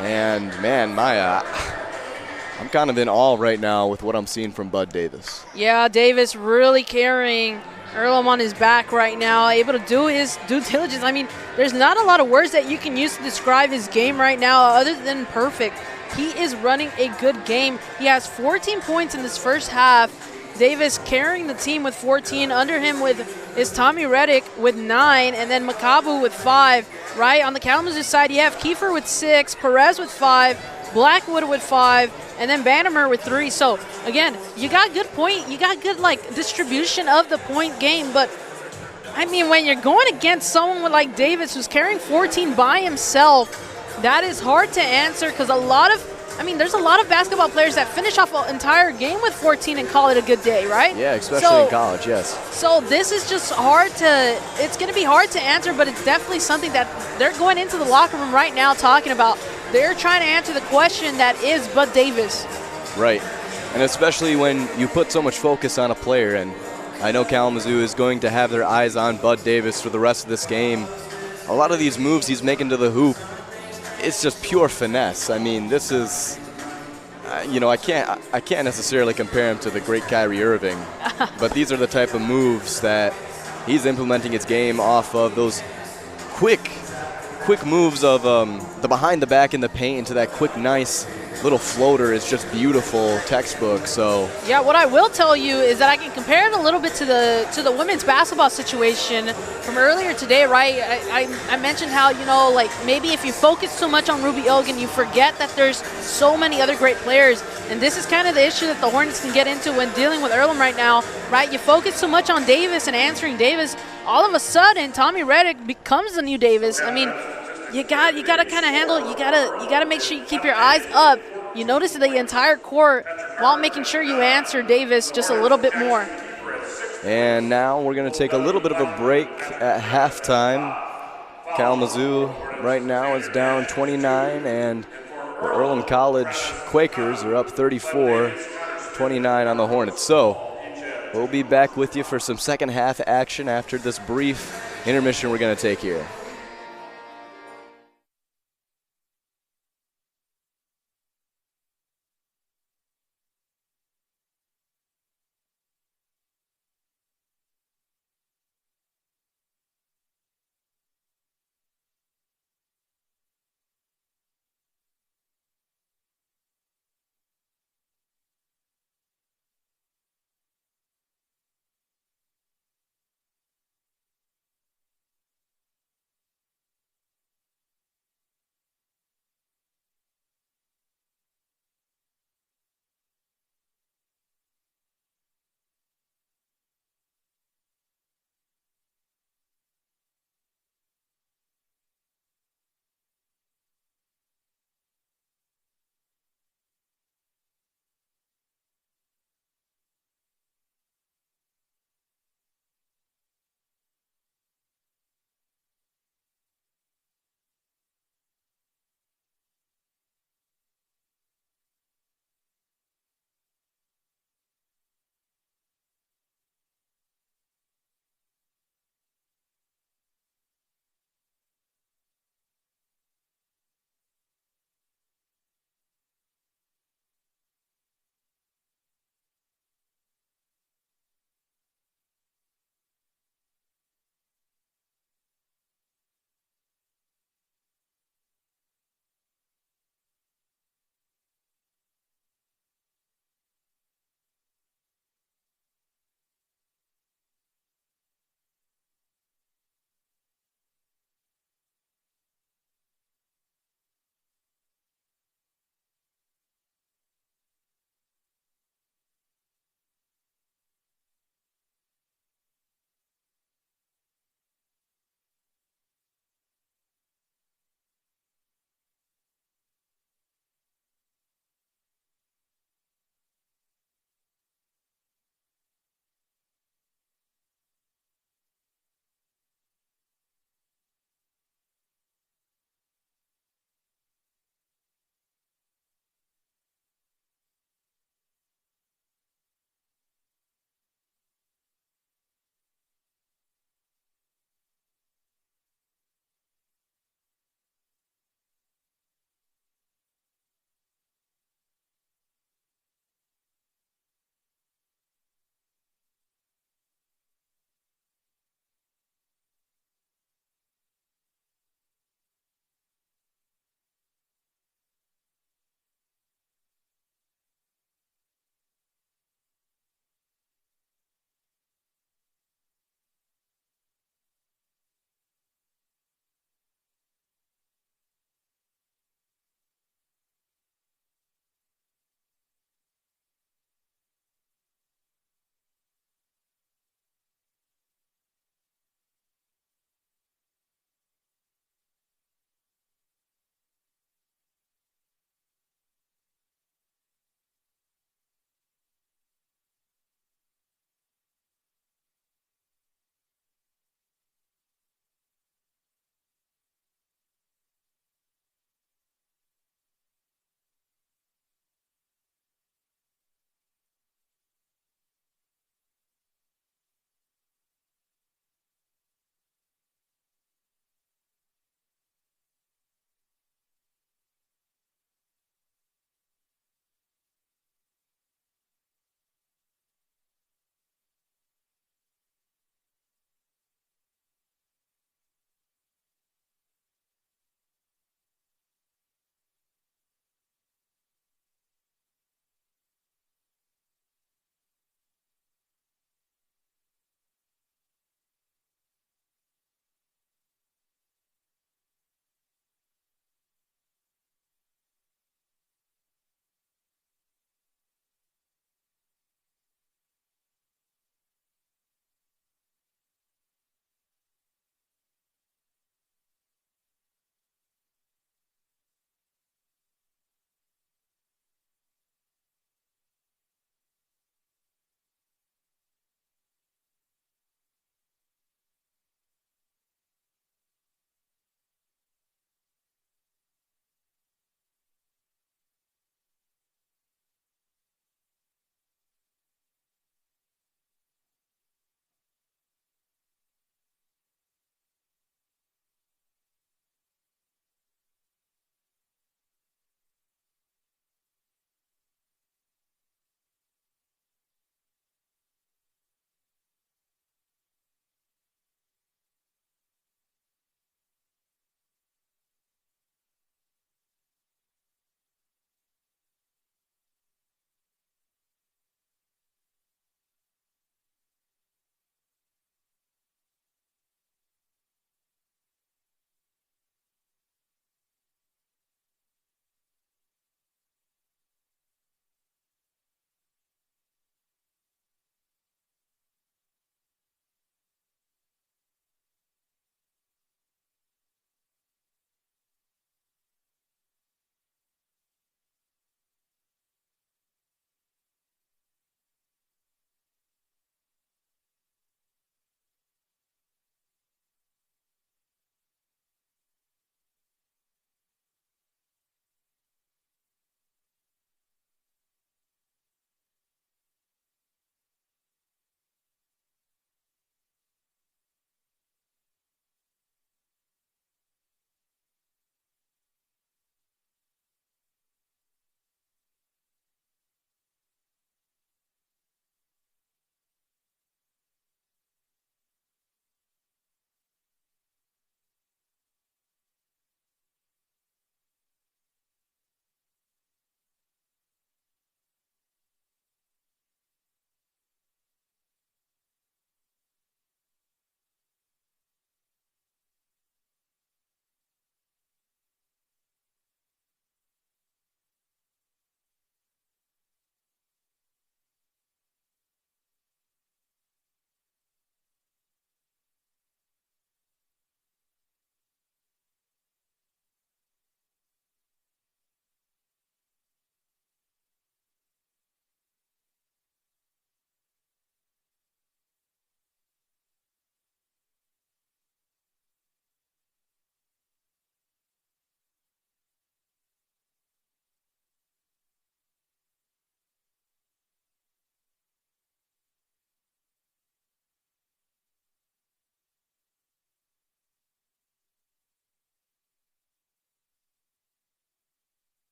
And man, I'm kind of in awe right now with what I'm seeing from Bud Davis. Yeah, Davis really carrying Earlham on his back right now, able to do his due diligence. I mean, there's not a lot of words that you can use to describe his game right now other than perfect. He is running a good game. He has 14 points in this first half. Davis carrying the team with 14. Under him is Tommy Reddick with 9, and then Makabu with 5. Right on the Kalamazoo side, you have Kiefer with 6, Perez with 5, Blackwood with 5, and then Bannerman with 3. So again, you got good distribution of the point game. But I mean, when you're going against someone like Davis who's carrying 14 by himself, that is hard to answer, because there's a lot of basketball players that finish off an entire game with 14 and call it a good day, right? Yeah, especially in college, yes. So this is just it's going to be hard to answer, but it's definitely something that they're going into the locker room right now talking about. They're trying to answer the question that is Bud Davis. Right, and especially when you put so much focus on a player, and I know Kalamazoo is going to have their eyes on Bud Davis for the rest of this game. A lot of these moves he's making to the hoop, it's just pure finesse. I mean, this is, I can't necessarily compare him to the great Kyrie Irving, but these are the type of moves that he's implementing his game off of, those quick moves of the behind the back in the paint into that quick, nice little floater is just beautiful, textbook. So yeah, what I will tell you is that I can compare it a little bit to the women's basketball situation from earlier today, right? I mentioned how, maybe if you focus too much on Ruby Ogan, you forget that there's so many other great players. And this is kind of the issue that the Hornets can get into when dealing with Earlham right now, right? You focus too much on Davis and answering Davis. All of a sudden, Tommy Reddick becomes the new Davis. I mean, you got to kind of handle. You got to make sure you keep your eyes up. You notice the entire court while making sure you answer Davis just a little bit more. And now we're going to take a little bit of a break at halftime. Kalamazoo right now is down 29, and the Earlham College Quakers are up 34-29 on the Hornets. So we'll be back with you for some second half action after this brief intermission we're going to take here.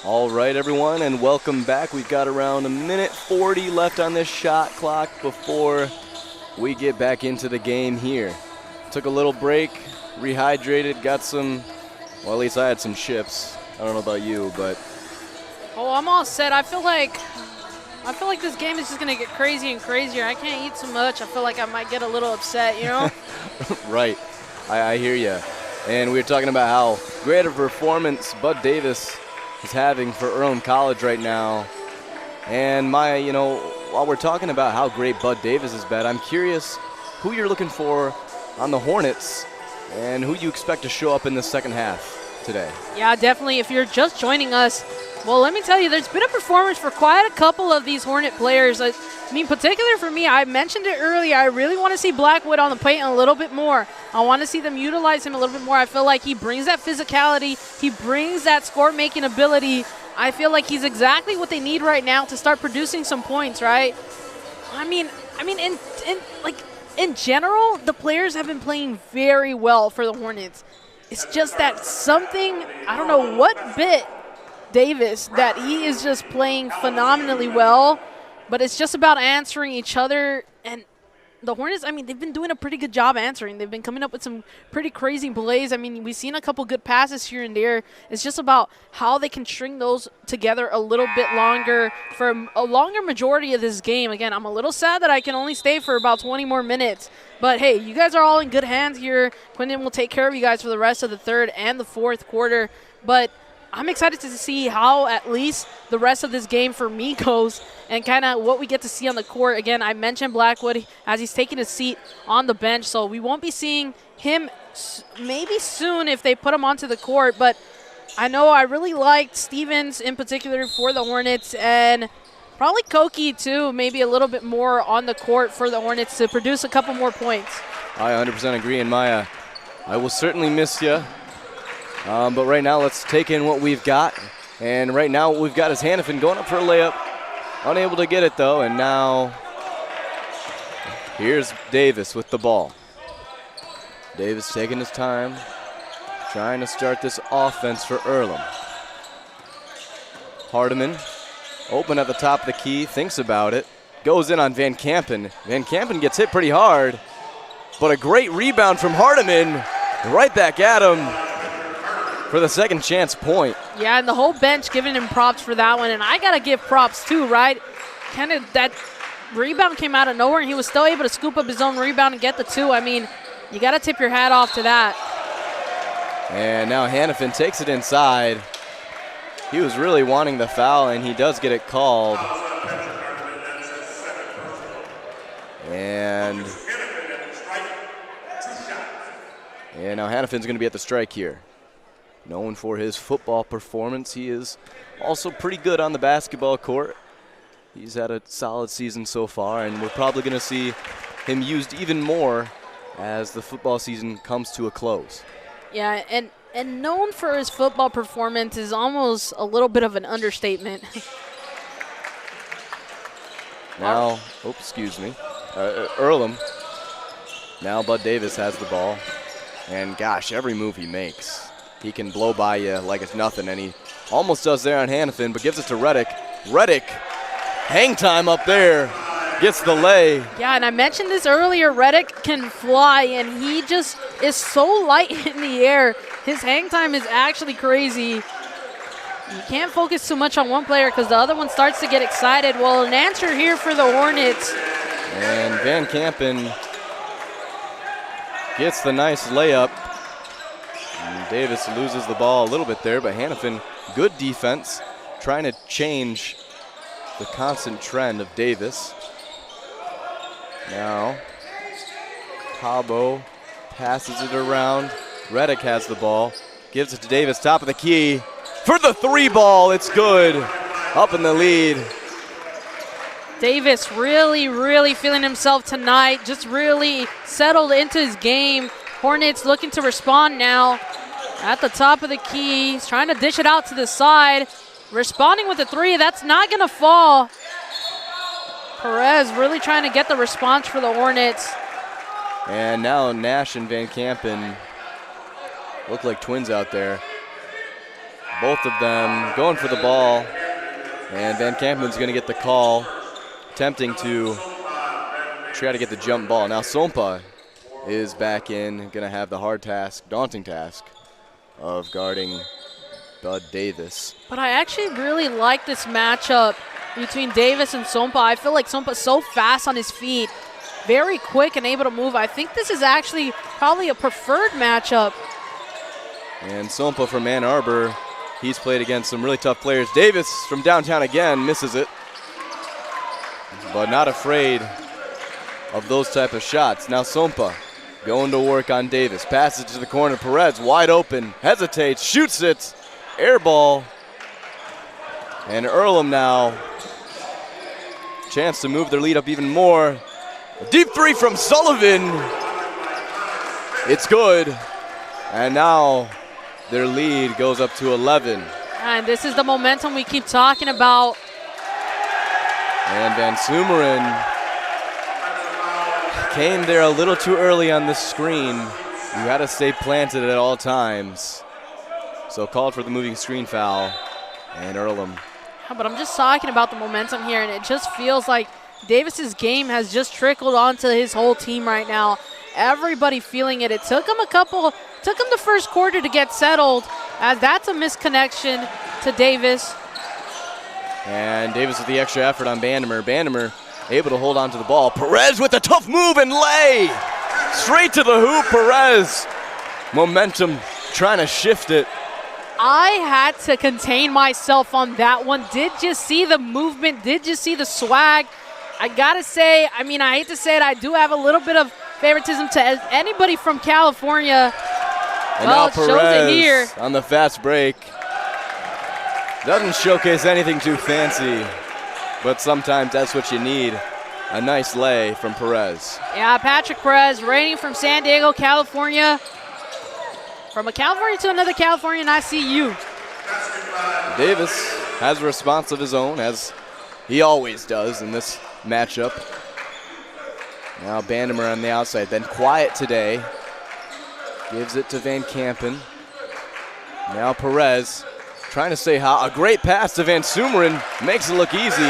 All right, everyone, and welcome back. We've got around 1:40 left on this shot clock before we get back into the game here. Took a little break, rehydrated, got some, well, at least I had some chips. I don't know about you, but. Oh, I'm all set. I feel like this game is just going to get crazy and crazier. I can't eat too much. I feel like I might get a little upset, you know? Right. I hear you. And we were talking about how great a performance Bud Davis is having for Earlham College right now. And while we're talking about how great Bud Davis has been, I'm curious who you're looking for on the Hornets and who you expect to show up in the second half today. Yeah, definitely. If you're just joining us, well, let me tell you, there's been a performance for quite a couple of these Hornet players. I mean, particularly for me, I mentioned it earlier, I really want to see Blackwood on the paint a little bit more. I want to see them utilize him a little bit more. I feel like he brings that physicality. He brings that score-making ability. I feel like he's exactly what they need right now to start producing some points, right? I mean, in general, the players have been playing very well for the Hornets. It's just that something, I don't know what bit Davis, that he is just playing phenomenally well, but it's just about answering each other. And the Hornets, I mean, they've been doing a pretty good job answering. They've been coming up with some pretty crazy plays. I mean, we've seen a couple good passes here and there. It's just about how they can string those together a little bit longer for a longer majority of this game. Again, I'm a little sad that I can only stay for about 20 more minutes. But, hey, you guys are all in good hands here. Quentin will take care of you guys for the rest of the third and the fourth quarter. But I'm excited to see how at least the rest of this game for me goes and kind of what we get to see on the court. Again, I mentioned Blackwood as he's taking a seat on the bench, so we won't be seeing him maybe soon if they put him onto the court. But I know I really liked Stevens in particular for the Hornets, and probably Koki too, maybe a little bit more on the court for the Hornets to produce a couple more points. I 100% agree, and Maya, I will certainly miss you. But right now, let's take in what we've got. And right now, what we've got is Hannafin going up for a layup. Unable to get it, though. And now, here's Davis with the ball. Davis taking his time, trying to start this offense for Earlham. Hardiman, open at the top of the key, thinks about it. Goes in on Van Kampen. Van Kampen gets hit pretty hard. But a great rebound from Hardiman. Right back at him for the second chance point. Yeah, and the whole bench giving him props for that one. And I got to give props too, right? Kind of that rebound came out of nowhere, and he was still able to scoop up his own rebound and get the two. I mean, you got to tip your hat off to that. And now Hannafin takes it inside. He was really wanting the foul, and he does get it called. And now Hannafin's going to be at the strike here. Known for his football performance, he is also pretty good on the basketball court. He's had a solid season so far, and we're probably going to see him used even more as the football season comes to a close. Yeah, and known for his football performance is almost a little bit of an understatement. Now, Earlham. Now Bud Davis has the ball. And gosh, every move he makes, he can blow by you like it's nothing. And he almost does there on Hannafin, but gives it to Reddick. Reddick, hang time up there, gets the lay. Yeah, and I mentioned this earlier, Reddick can fly, and he just is so light in the air. His hang time is actually crazy. You can't focus too much on one player because the other one starts to get excited. Well, an answer here for the Hornets. And Van Kampen gets the nice layup. And Davis loses the ball a little bit there, but Hannafin, good defense, trying to change the constant trend of Davis. Now, Cabo passes it around. Reddick has the ball, gives it to Davis, top of the key. For the three ball, it's good. Up in the lead. Davis really, really feeling himself tonight, just really settled into his game. Hornets looking to respond now at the top of the key. He's trying to dish it out to the side. Responding with a three, that's not going to fall. Perez really trying to get the response for the Hornets. And now Nash and Van Kampen look like twins out there. Both of them going for the ball. And Van Kampen's going to get the call, attempting to try to get the jump ball. Now Sompa is back in, going to have the hard task, daunting task of guarding Bud Davis. But I actually really like this matchup between Davis and Sompa. I feel like Sompa's so fast on his feet, very quick and able to move. I think this is actually probably a preferred matchup. And Sompa from Ann Arbor, he's played against some really tough players. Davis from downtown again misses it, but not afraid of those type of shots. Now Sompa going to work on Davis. Passes to the corner. Perez wide open. Hesitates. Shoots it. Air ball. And Earlham now. Chance to move their lead up even more. A deep three from Sullivan. It's good. And now their lead goes up to 11. And this is the momentum we keep talking about. And Van Sumeren came there a little too early on the screen. You had to stay planted at all times. So called for the moving screen foul, and Earlham. Yeah, but I'm just talking about the momentum here, and it just feels like Davis's game has just trickled onto his whole team right now. Everybody feeling it. It took him the first quarter to get settled, as that's a misconnection to Davis. And Davis with the extra effort on Bandemer. Bandemer able to hold on to the ball. Perez with a tough move and lay. Straight to the hoop, Perez. Momentum trying to shift it. I had to contain myself on that one. Did you see the movement? Did you see the swag? I gotta say, I hate to say it, I do have a little bit of favoritism to anybody from California. And well, now it shows it here. Perez on the fast break. Doesn't showcase anything too fancy, but sometimes that's what you need. A nice lay from Perez. Yeah, Patrick Perez, reigning from San Diego, California. From a California to another California, and I see you. Davis has a response of his own, as he always does in this matchup. Now Bandemer on the outside, then quiet today. Gives it to Van Kampen. Now Perez trying to say how. A great pass to Van Sumeren makes it look easy.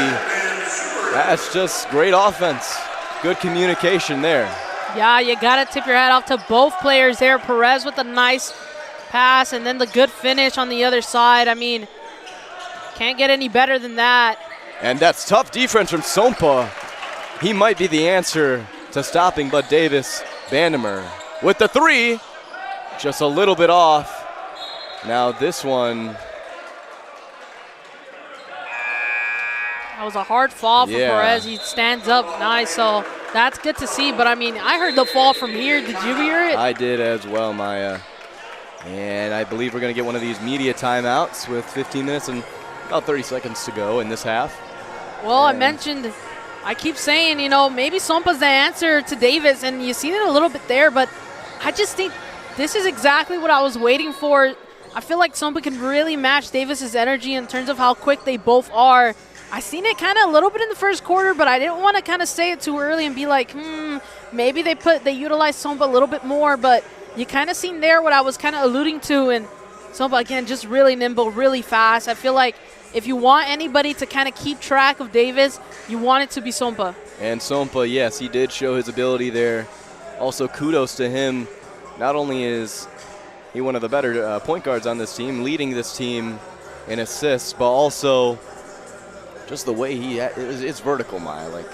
That's just great offense. Good communication there. Yeah, you got to tip your hat off to both players there. Perez with a nice pass and then the good finish on the other side. Can't get any better than that. And that's tough defense from Sompa. He might be the answer to stopping Bud Davis. Bandemer with the three. Just a little bit off. Now this one. That was a hard fall for Perez. He stands up nice, so that's good to see. But, I heard the fall from here. Did you hear it? I did as well, Maya. And I believe we're going to get one of these media timeouts with 15 minutes and about 30 seconds to go in this half. Well, I keep saying, maybe Sompa's the answer to Davis, and you see it a little bit there, but I just think this is exactly what I was waiting for. I feel like Sompa can really match Davis's energy in terms of how quick they both are. I seen it kind of a little bit in the first quarter, but I didn't want to kind of say it too early and be like, maybe they utilize Sompa a little bit more, but you kind of seen there what I was kind of alluding to, and Sompa, again, just really nimble, really fast. I feel like if you want anybody to kind of keep track of Davis, you want it to be Sompa. And Sompa, yes, he did show his ability there. Also, kudos to him. Not only is he one of the better point guards on this team, leading this team in assists, but also just the way it's vertical, Maya. Like,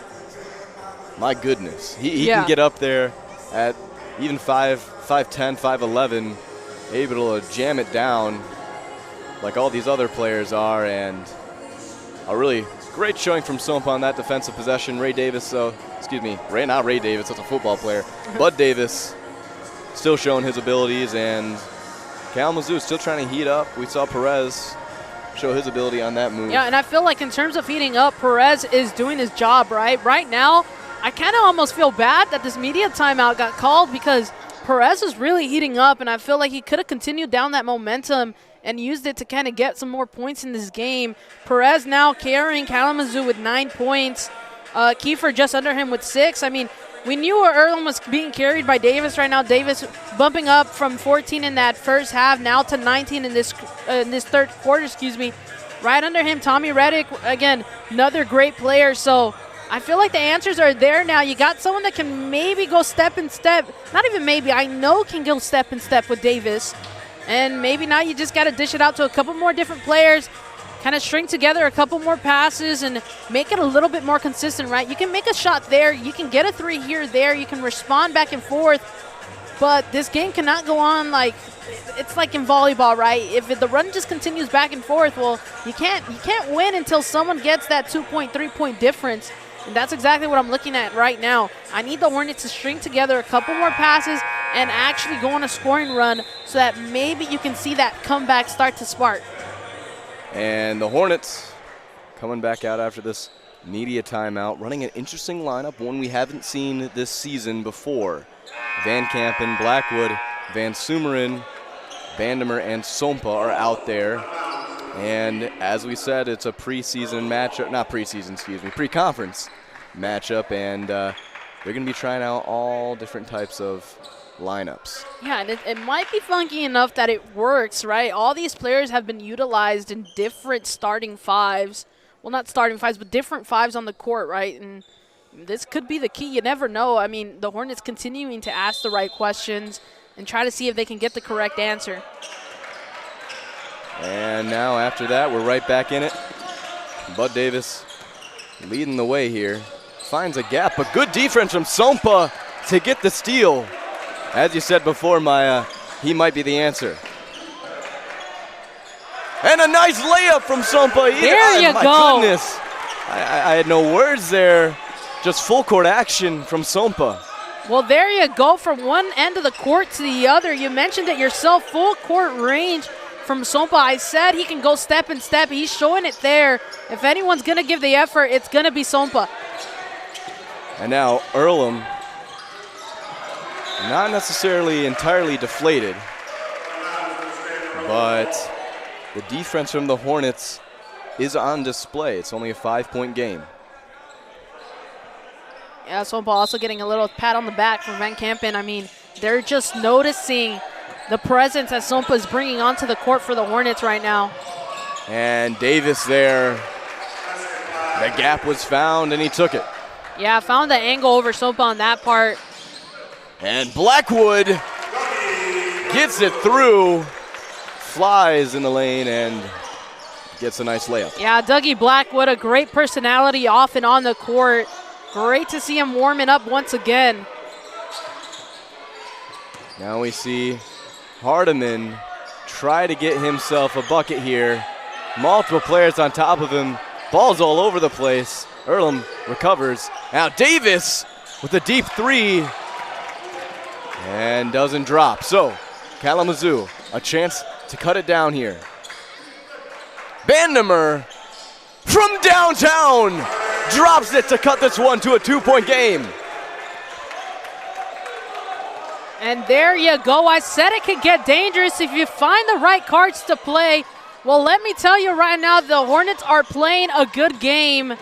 my goodness. He can get up there at even 5'10", 5'11", able to jam it down like all these other players are, and a really great showing from Sompa on that defensive possession. Not Ray Davis, that's a football player. Bud Davis still showing his abilities, and Kalamazoo still trying to heat up. We saw Perez show his ability on that move. Yeah, and I feel like in terms of heating up, Perez is doing his job, right? Right now, I kind of almost feel bad that this media timeout got called because Perez is really heating up, and I feel like he could have continued down that momentum and used it to kind of get some more points in this game. Perez now carrying Kalamazoo with 9 points. Kiefer just under him with 6. we knew Earlham was being carried by Davis right now. Davis bumping up from 14 in that first half now to 19 in this third quarter, Right under him, Tommy Reddick, again, another great player. So I feel like the answers are there now. You got someone that can maybe go step and step. Not even maybe, I know can go step and step with Davis. And maybe now you just got to dish it out to a couple more different players, kind of string together a couple more passes and make it a little bit more consistent, right? You can make a shot there. You can get a three here, there. You can respond back and forth. But this game cannot go on like it's like in volleyball, right? If the run just continues back and forth, well, you can't win until someone gets that 2-point, 3-point difference. And that's exactly what I'm looking at right now. I need the Hornets to string together a couple more passes and actually go on a scoring run so that maybe you can see that comeback start to spark. And the Hornets coming back out after this media timeout, running an interesting lineup, one we haven't seen this season before. Van Kampen, Blackwood, Van Sumeren, Bandemer, and Sompa are out there. And as we said, it's a preseason matchup, not preseason, pre-conference matchup, and they're going to be trying out all different types of lineups. Yeah, and it might be funky enough that it works, right? All these players have been utilized in different starting fives. Well, not starting fives, but different fives on the court, right? And this could be the key. You never know. I mean, the Hornets continuing to ask the right questions and try to see if they can get the correct answer. And now after that, we're right back in it. Bud Davis leading the way here. Finds a gap, but good defense from Sompa to get the steal. As you said before, Maya, he might be the answer. And a nice layup from Sompa. There you go. My goodness. I had no words there. Just full court action from Sompa. Well, there you go, from one end of the court to the other. You mentioned it yourself, full court range from Sompa. I said he can go step and step. He's showing it there. If anyone's going to give the effort, it's going to be Sompa. And now Earlham, not necessarily entirely deflated, but the defense from the Hornets is on display. It's only a 5-point game. Yeah, Sompa also getting a little pat on the back from Van Kampen. I mean, they're just noticing the presence that Sompa is bringing onto the court for the Hornets right now. And Davis there. The gap was found, and he took it. Yeah, found the angle over Sompa on that part. And Blackwood gets it through, flies in the lane, and gets a nice layup. Yeah, Dougie Blackwood, a great personality off and on the court. Great to see him warming up once again. Now we see Hardiman try to get himself a bucket here. Multiple players on top of him. Ball's all over the place. Earlham recovers. Now Davis with a deep three and doesn't drop. So Kalamazoo, a chance to cut it down here. Bandemer from downtown drops it to cut this one to a 2-point game. And there you go. I said it could get dangerous if you find the right cards to play. Well, let me tell you right now, the Hornets are playing a good game.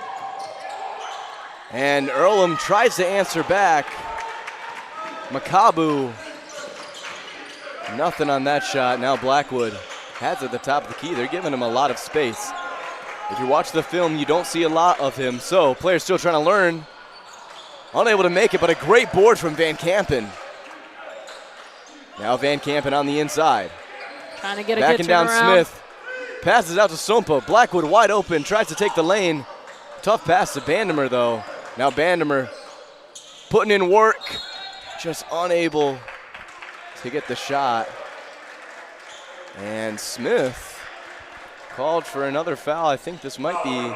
And Earlham tries to answer back. Makabu, nothing on that shot. Now Blackwood has it at the top of the key. They're giving him a lot of space. If you watch the film, you don't see a lot of him. So players still trying to learn. Unable to make it, but a great board from Van Kampen. Now Van Kampen on the inside. Trying to get a backing good down turnaround. Smith. Passes out to Sompa. Blackwood wide open. Tries to take the lane. Tough pass to Bandemer, though. Now Bandemer putting in work. Just unable to get the shot. And Smith called for another foul. I think this might be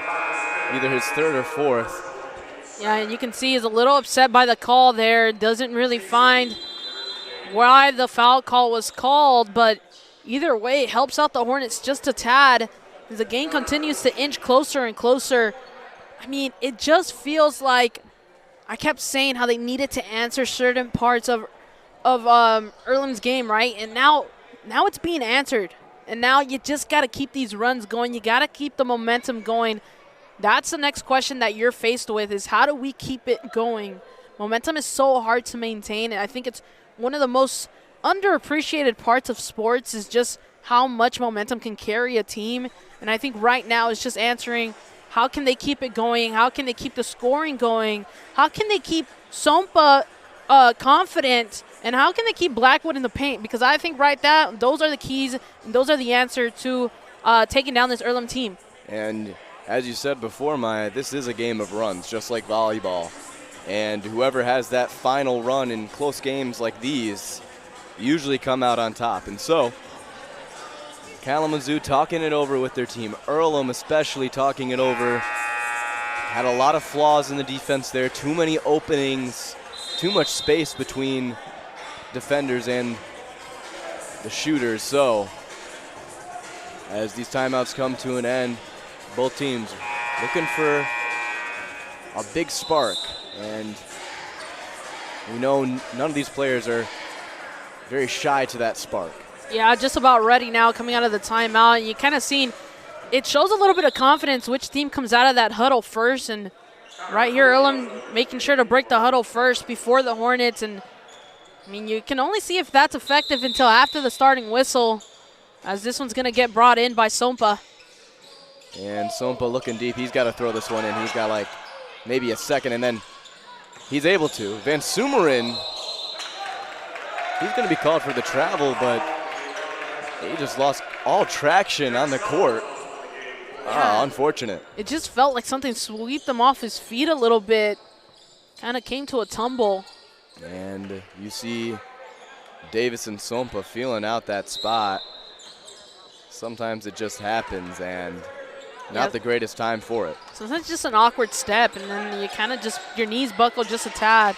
either his third or fourth. Yeah, and you can see he's a little upset by the call there. Doesn't really find why the foul call was called, but either way, it helps out the Hornets just a tad as the game continues to inch closer and closer. I mean, it just feels like I kept saying how they needed to answer certain parts of Earlham's game, right? And now it's being answered. And now you just got to keep these runs going. You got to keep the momentum going. That's the next question that you're faced with is how do we keep it going momentum is so hard to maintain, and I think it's one of the most underappreciated parts of sports is just how much momentum can carry a team. And I think right now it's just answering how can they keep it going, how can they keep the scoring going, how can they keep Sompa confident, and how can they keep Blackwood in the paint? Because I think those are the keys, and those are the answer to taking down this Earlham team. And as you said before, Maya, this is a game of runs, just like volleyball. And whoever has that final run in close games like these usually come out on top. And so, Kalamazoo talking it over with their team. Earlham especially talking it over. Had a lot of flaws in the defense there. Too many openings, too much space between defenders and the shooters. So, as these timeouts come to an end, both teams looking for a big spark. And we know none of these players are very shy to that spark. Yeah, just about ready now coming out of the timeout. And you kind of seen it shows a little bit of confidence which team comes out of that huddle first. And right here, Earlham making sure to break the huddle first before the Hornets. And, I mean, you can only see if that's effective until after the starting whistle, as this one's going to get brought in by Sompa. And Sompa looking deep. He's got to throw this one in. He's got like maybe a second, and then he's able to. Van Sumeren, he's going to be called for the travel, but he just lost all traction on the court. Yeah. Unfortunate. It just felt like something swept him off his feet a little bit. Kind of came to a tumble. And you see Davis and Sompa feeling out that spot. Sometimes it just happens, and not the greatest time for it. Sometimes it's just an awkward step, and then you kind of just, your knees buckle just a tad.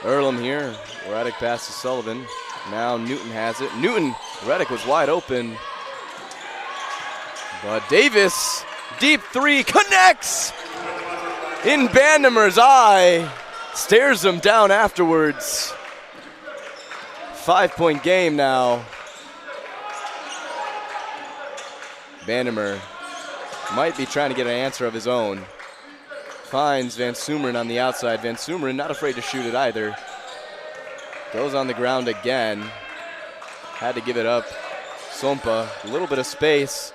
Earlham here. Reddick passes Sullivan. Now Newton has it. Newton, Reddick was wide open. But Davis, deep three, connects in Bandemer's eye. Stares him down afterwards. 5-point game now. Bandemer might be trying to get an answer of his own. Finds Van Sumeren on the outside. Van Sumeren not afraid to shoot it either. Goes on the ground again. Had to give it up. Sompa, a little bit of space.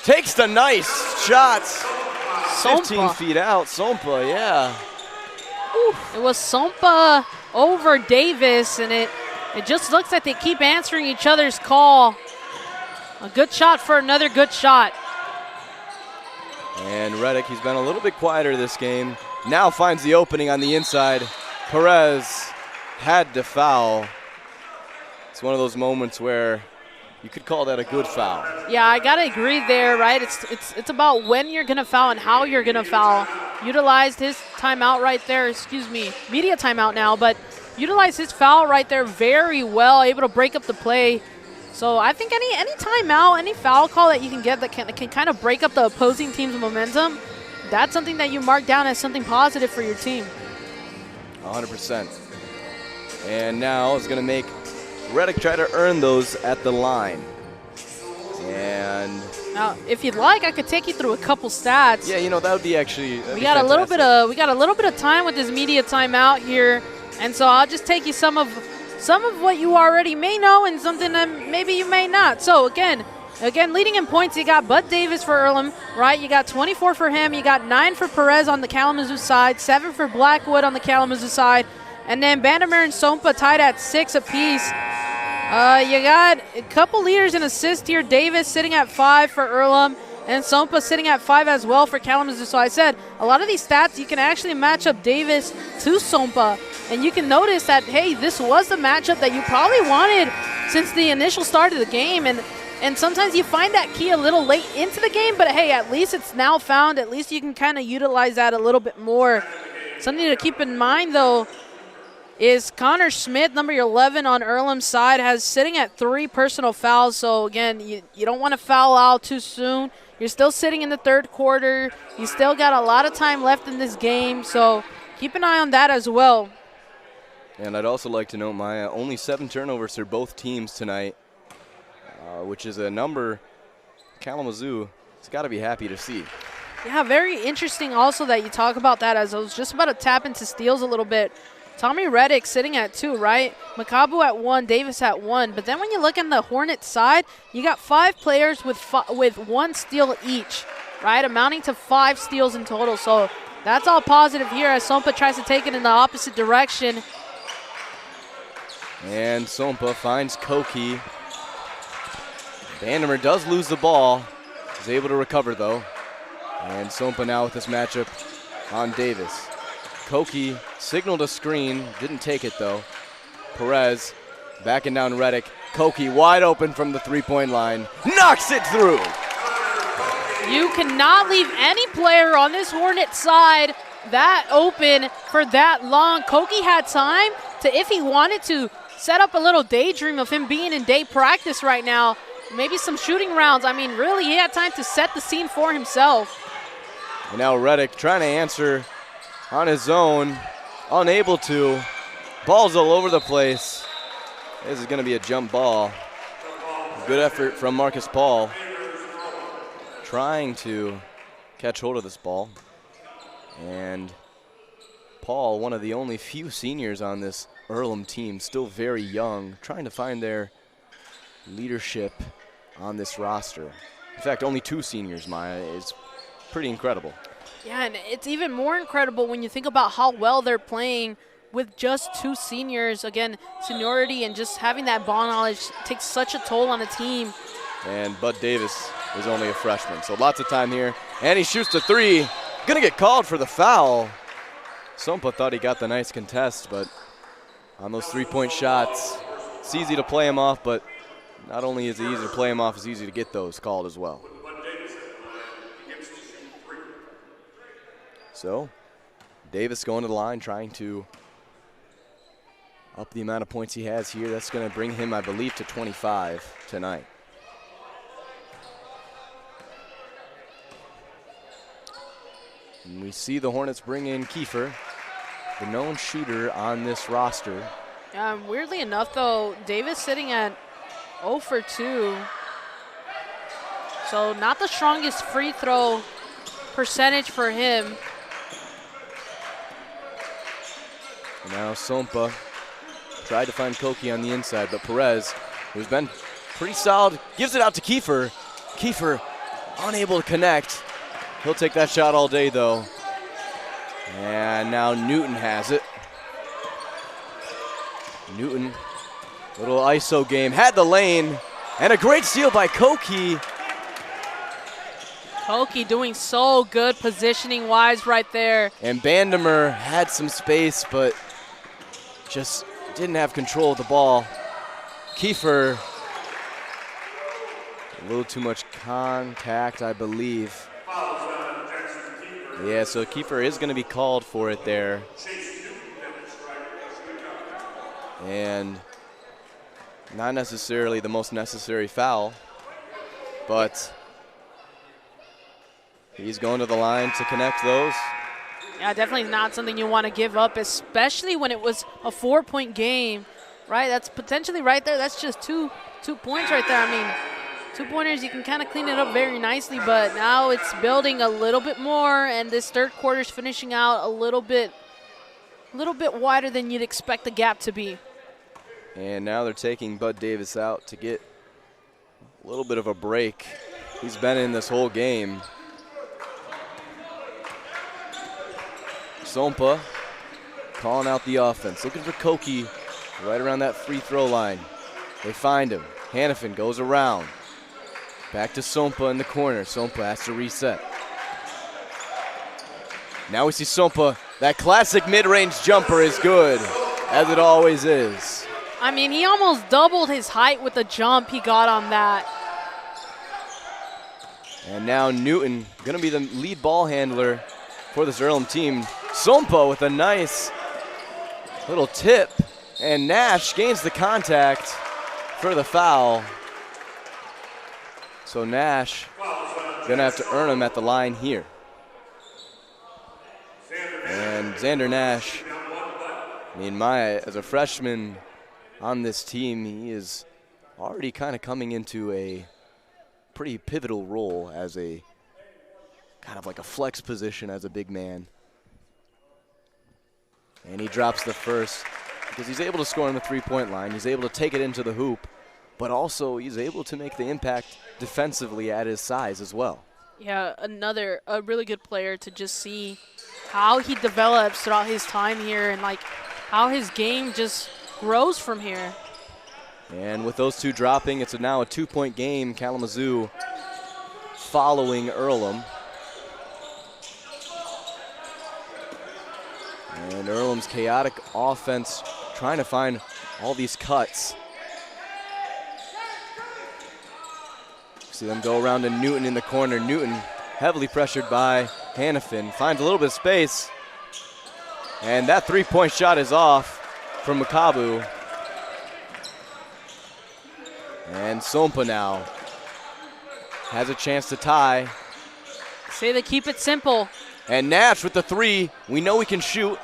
Takes the nice shots. 15 feet out. Sompa, yeah. It was Sompa over Davis, and it just looks like they keep answering each other's call. A good shot for another good shot. And Reddick, he's been a little bit quieter this game. Now finds the opening on the inside. Perez had to foul. It's one of those moments where you could call that a good foul. Yeah, I gotta agree there, right? It's about when you're gonna foul and how you're gonna foul. Utilized his timeout right there, media timeout now, but utilized his foul right there very well, able to break up the play. So I think any timeout, any foul call that you can get that can kind of break up the opposing team's momentum, that's something that you mark down as something positive for your team. 100%. And now it's going to make Reddick try to earn those at the line. And now, if you'd like, I could take you through a couple stats. Yeah, that would be actually. We got a little bit of time with this media timeout here, and so I'll just take you some of what you already may know and something that maybe you may not. So again, leading in points, you got Bud Davis for Earlham, right? You got 24 for him. You got 9 for Perez on the Kalamazoo side, 7 for Blackwood on the Kalamazoo side, and then Bandemer and Sompa tied at 6 apiece. You got a couple leaders in assists here. Davis sitting at 5 for Earlham, and Sompa sitting at 5 as well for Kalamazoo. So I said, a lot of these stats, you can actually match up Davis to Sompa, and you can notice that, hey, this was the matchup that you probably wanted since the initial start of the game, and sometimes you find that key a little late into the game, but hey, at least it's now found. At least you can kind of utilize that a little bit more. Something to keep in mind, though, is Connor Smith, number 11 on Earlham's side, has sitting at 3 personal fouls. So again, you don't want to foul out too soon. You're still sitting in the third quarter. You still got a lot of time left in this game, so keep an eye on that as well. And I'd also like to note, Maya, only 7 turnovers for both teams tonight, which is a number Kalamazoo has got to be happy to see. Yeah, very interesting also that you talk about that, as I was just about to tap into steals a little bit. Tommy Reddick sitting at 2, right? Makabu at 1, Davis at 1. But then when you look on the Hornets side, you got 5 players with 1 steal each, right? Amounting to 5 steals in total. So that's all positive here as Sompa tries to take it in the opposite direction. And Sompa finds Koki. Vandermeer does lose the ball. He's able to recover, though. And Sompa now with this matchup on Davis. Koki signaled a screen, didn't take it though. Perez backing down Reddick. Koki wide open from the three-point line, knocks it through. You cannot leave any player on this Hornet side that open for that long. Koki had time to, if he wanted to, set up a little daydream of him being in day practice right now. Maybe some shooting rounds. I mean, really, he had time to set the scene for himself. And now Reddick trying to answer on his own, unable to. Ball's all over the place. This is going to be a jump ball. Good effort from Marcus Paul, trying to catch hold of this ball. And Paul, one of the only few seniors on this Earlham team, still very young, trying to find their leadership on this roster. In fact, only 2 seniors, Maya. It's pretty incredible. Yeah, and it's even more incredible when you think about how well they're playing with just 2 seniors. Again, seniority and just having that ball knowledge takes such a toll on a team. And Bud Davis is only a freshman, so lots of time here. And he shoots the 3. Gonna get called for the foul. Sompa thought he got the nice contest, but on those 3-point shots, it's easy to play him off, but not only is it easy to play him off, it's easy to get those called as well. So, Davis going to the line, trying to up the amount of points he has here. That's going to bring him, I believe, to 25 tonight. And we see the Hornets bring in Kiefer, the known shooter on this roster. Weirdly enough, though, Davis sitting at 0 for 2. So not the strongest free throw percentage for him. And now Sompa tried to find Koki on the inside, but Perez, who's been pretty solid, gives it out to Kiefer. Kiefer unable to connect. He'll take that shot all day, though. And now Newton has it. Newton, little ISO game, had the lane, and a great steal by Koki. Koki doing so good positioning-wise right there. And Vandermeer had some space, but just didn't have control of the ball. Kiefer, a little too much contact, I believe. Yeah, so Kiefer is going to be called for it there. And not necessarily the most necessary foul, but he's going to the line to connect those. Yeah, definitely not something you want to give up, especially when it was a 4-point game, right? That's potentially right there. That's just two points right there. I mean, 2-pointers, you can kind of clean it up very nicely, but now it's building a little bit more, and this third quarter's finishing out a little bit wider than you'd expect the gap to be. And now they're taking Bud Davis out to get a little bit of a break. He's been in this whole game. Sompa calling out the offense, looking for Koki right around that free throw line. They find him. Hannafin goes around. Back to Sompa in the corner. Sompa has to reset. Now we see Sompa. That classic mid-range jumper is good, as it always is. I mean, he almost doubled his height with the jump he got on that. And now Newton going to be the lead ball handler for this Earlham team. Sompa with a nice little tip, and Nash gains the contact for the foul. So Nash going to have to earn him at the line here. And Xander Nash, I mean, as a freshman on this team, he is already kind of coming into a pretty pivotal role as a kind of like a flex position as a big man. And he drops the first because he's able to score on the three-point line. He's able to take it into the hoop, but also he's able to make the impact defensively at his size as well. Yeah, a really good player to just see how he develops throughout his time here and like how his game just grows from here. And with those two dropping, it's now a 2-point game. Kalamazoo following Earlham. And Earlham's chaotic offense trying to find all these cuts. See them go around to Newton in the corner. Newton heavily pressured by Hannafin. Finds a little bit of space. And that three-point shot is off from Makabu. And Sompa now has a chance to tie. Say they keep it simple. And Nash with the three. We know he can shoot.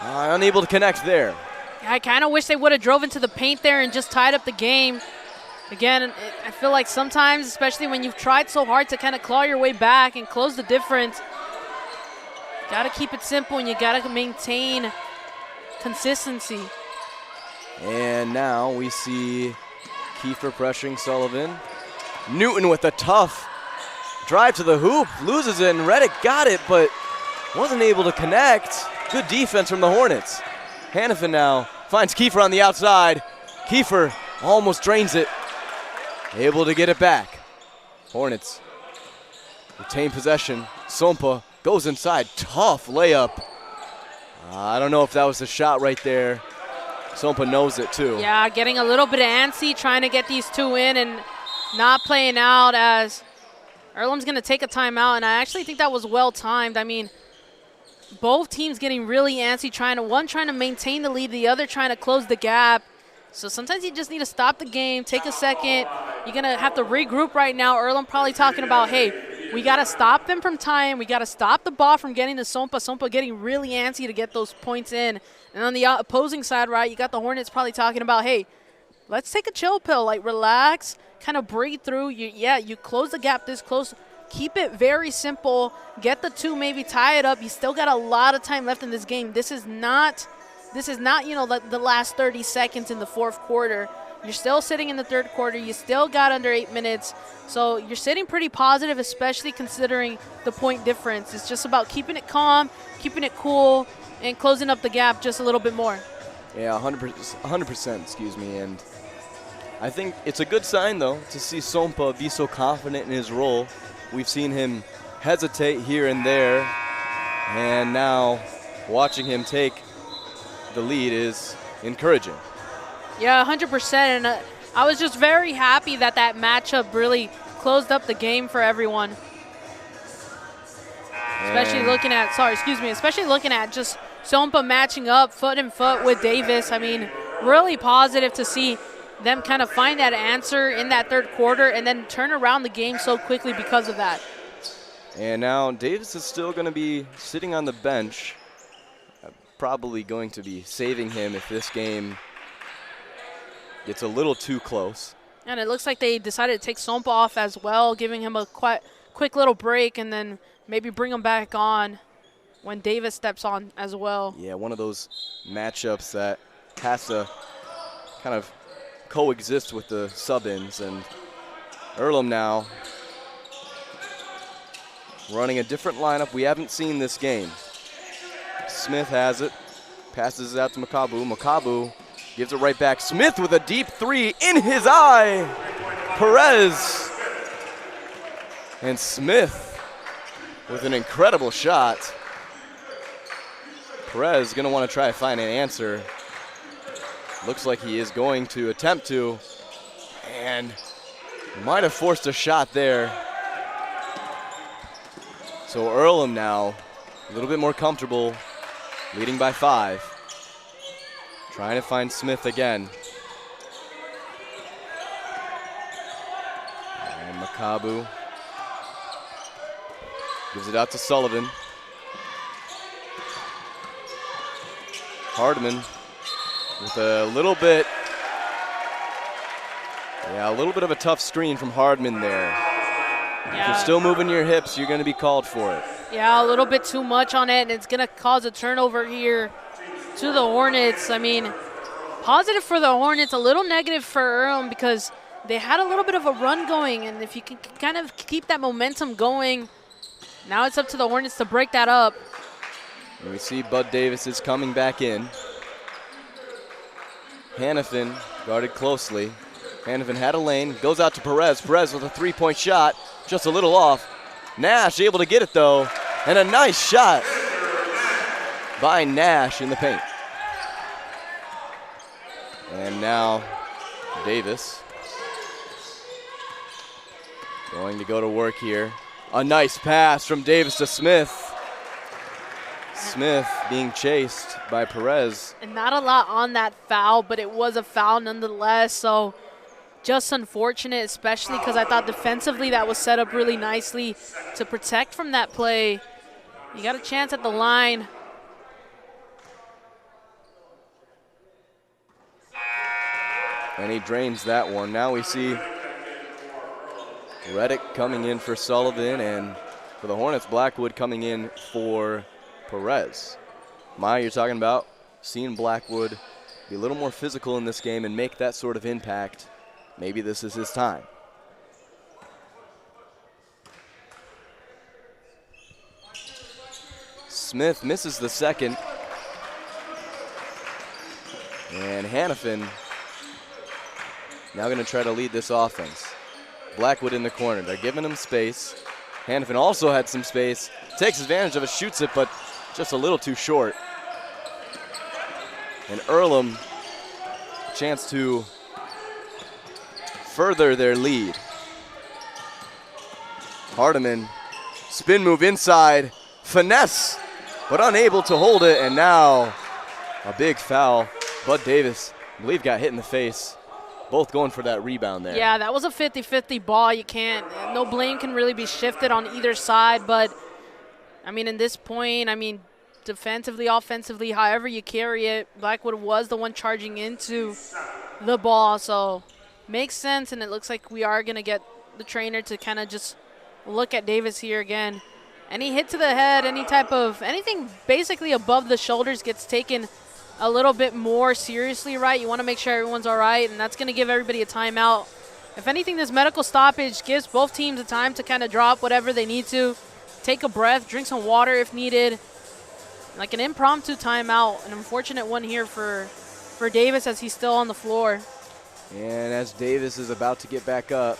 Unable to connect there. I kind of wish they would have drove into the paint there and just tied up the game. Again, I feel like sometimes, especially when you've tried so hard to kind of claw your way back and close the difference, got to keep it simple and you got to maintain consistency. And now we see Kiefer pressuring Sullivan. Newton with a tough drive to the hoop, loses it, and Reddick got it, but wasn't able to connect. Good defense from the Hornets. Hannafin now finds Kiefer on the outside. Kiefer almost drains it. Able to get it back. Hornets retain possession. Sompa goes inside. Tough layup. I don't know if that was the shot right there. Sompa knows it too. Yeah, getting a little bit antsy, trying to get these two in and not playing out as Earlham's going to take a timeout, and I actually think that was well timed. I mean, both teams getting really antsy, one trying to maintain the lead, the other trying to close the gap. So sometimes you just need to stop the game, take a second. You're going to have to regroup right now. Earlham probably talking about, hey, we got to stop them from tying. We got to stop the ball from getting to Sompa. Sompa getting really antsy to get those points in. And on the opposing side, right, you got the Hornets probably talking about, hey, let's take a chill pill. Like, relax, kind of breathe through. You close the gap this close. Keep it very simple. Get the two, maybe tie it up. You still got a lot of time left in this game. This is not, the last 30 seconds in the fourth quarter. You're still sitting in the third quarter. You still got under 8 minutes. So you're sitting pretty positive, especially considering the point difference. It's just about keeping it calm, keeping it cool, and closing up the gap just a little bit more. Yeah, 100%, excuse me. And I think it's a good sign, though, to see Sompa be so confident in his role. We've seen him hesitate here and there, and now watching him take the lead is encouraging. Yeah, 100%. And I was just very happy that matchup really closed up the game for everyone. Especially looking at just Sompa matching up foot and foot with Davis. I mean, really positive to see them kind of find that answer in that third quarter and then turn around the game so quickly because of that. And now Davis is still going to be sitting on the bench. Probably going to be saving him if this game gets a little too close. And it looks like they decided to take Sompa off as well, giving him a quick little break and then maybe bring him back on when Davis steps on as well. Yeah, one of those matchups that has to kind of coexist with the sub-ins. And Earlham now running a different lineup we haven't seen this game. Smith has it, passes it out to Makabu. Makabu gives it right back. Smith with a deep three in his eye. Perez. And Smith with an incredible shot. Perez going to want to try to find an answer. Looks like he is going to attempt to. And might have forced a shot there. So Earlham now a little bit more comfortable, leading by 5. Trying to find Smith again. And Makabu gives it out to Sullivan. Hardman with a little bit of a tough screen from Hardman there. If you're still moving your hips, you're going to be called for it. Yeah, a little bit too much on it, and it's going to cause a turnover here to the Hornets. I mean, positive for the Hornets, a little negative for Earlham because they had a little bit of a run going, and if you can kind of keep that momentum going, now it's up to the Hornets to break that up. And we see Bud Davis is coming back in. Hannafin guarded closely. Hannafin had a lane, goes out to Perez. Perez with a three-point shot, just a little off. Nash able to get it though, and a nice shot by Nash in the paint. And now Davis going to go to work here. A nice pass from Davis to Smith. Smith being chased by Perez. And not a lot on that foul, but it was a foul nonetheless. So just unfortunate, especially because I thought defensively that was set up really nicely to protect from that play. You got a chance at the line. And he drains that one. Now we see Reddick coming in for Sullivan, and for the Hornets, Blackwood coming in for Perez. Maya, you're talking about seeing Blackwood be a little more physical in this game and make that sort of impact. Maybe this is his time. Smith misses the second. And Hannafin now going to try to lead this offense. Blackwood in the corner. They're giving him space. Hannafin also had some space. Takes advantage of it, shoots it, but just a little too short. And Earlham, a chance to further their lead. Hardiman, spin move inside, finesse, but unable to hold it, and now a big foul. Bud Davis, I believe, got hit in the face. Both going for that rebound there. Yeah, that was a 50-50 ball. You can't, no blame can really be shifted on either side, but I mean, in this point, I mean, defensively, offensively, however you carry it, Blackwood was the one charging into the ball, so makes sense, and it looks like we are going to get the trainer to kind of just look at Davis here again. Any hit to the head, anything basically above the shoulders gets taken a little bit more seriously, right? You want to make sure everyone's all right, and that's going to give everybody a timeout. If anything, this medical stoppage gives both teams a time to kind of drop whatever they need to, take a breath, drink some water if needed, like an impromptu timeout. An unfortunate one here for Davis as he's still on the floor. And as Davis is about to get back up,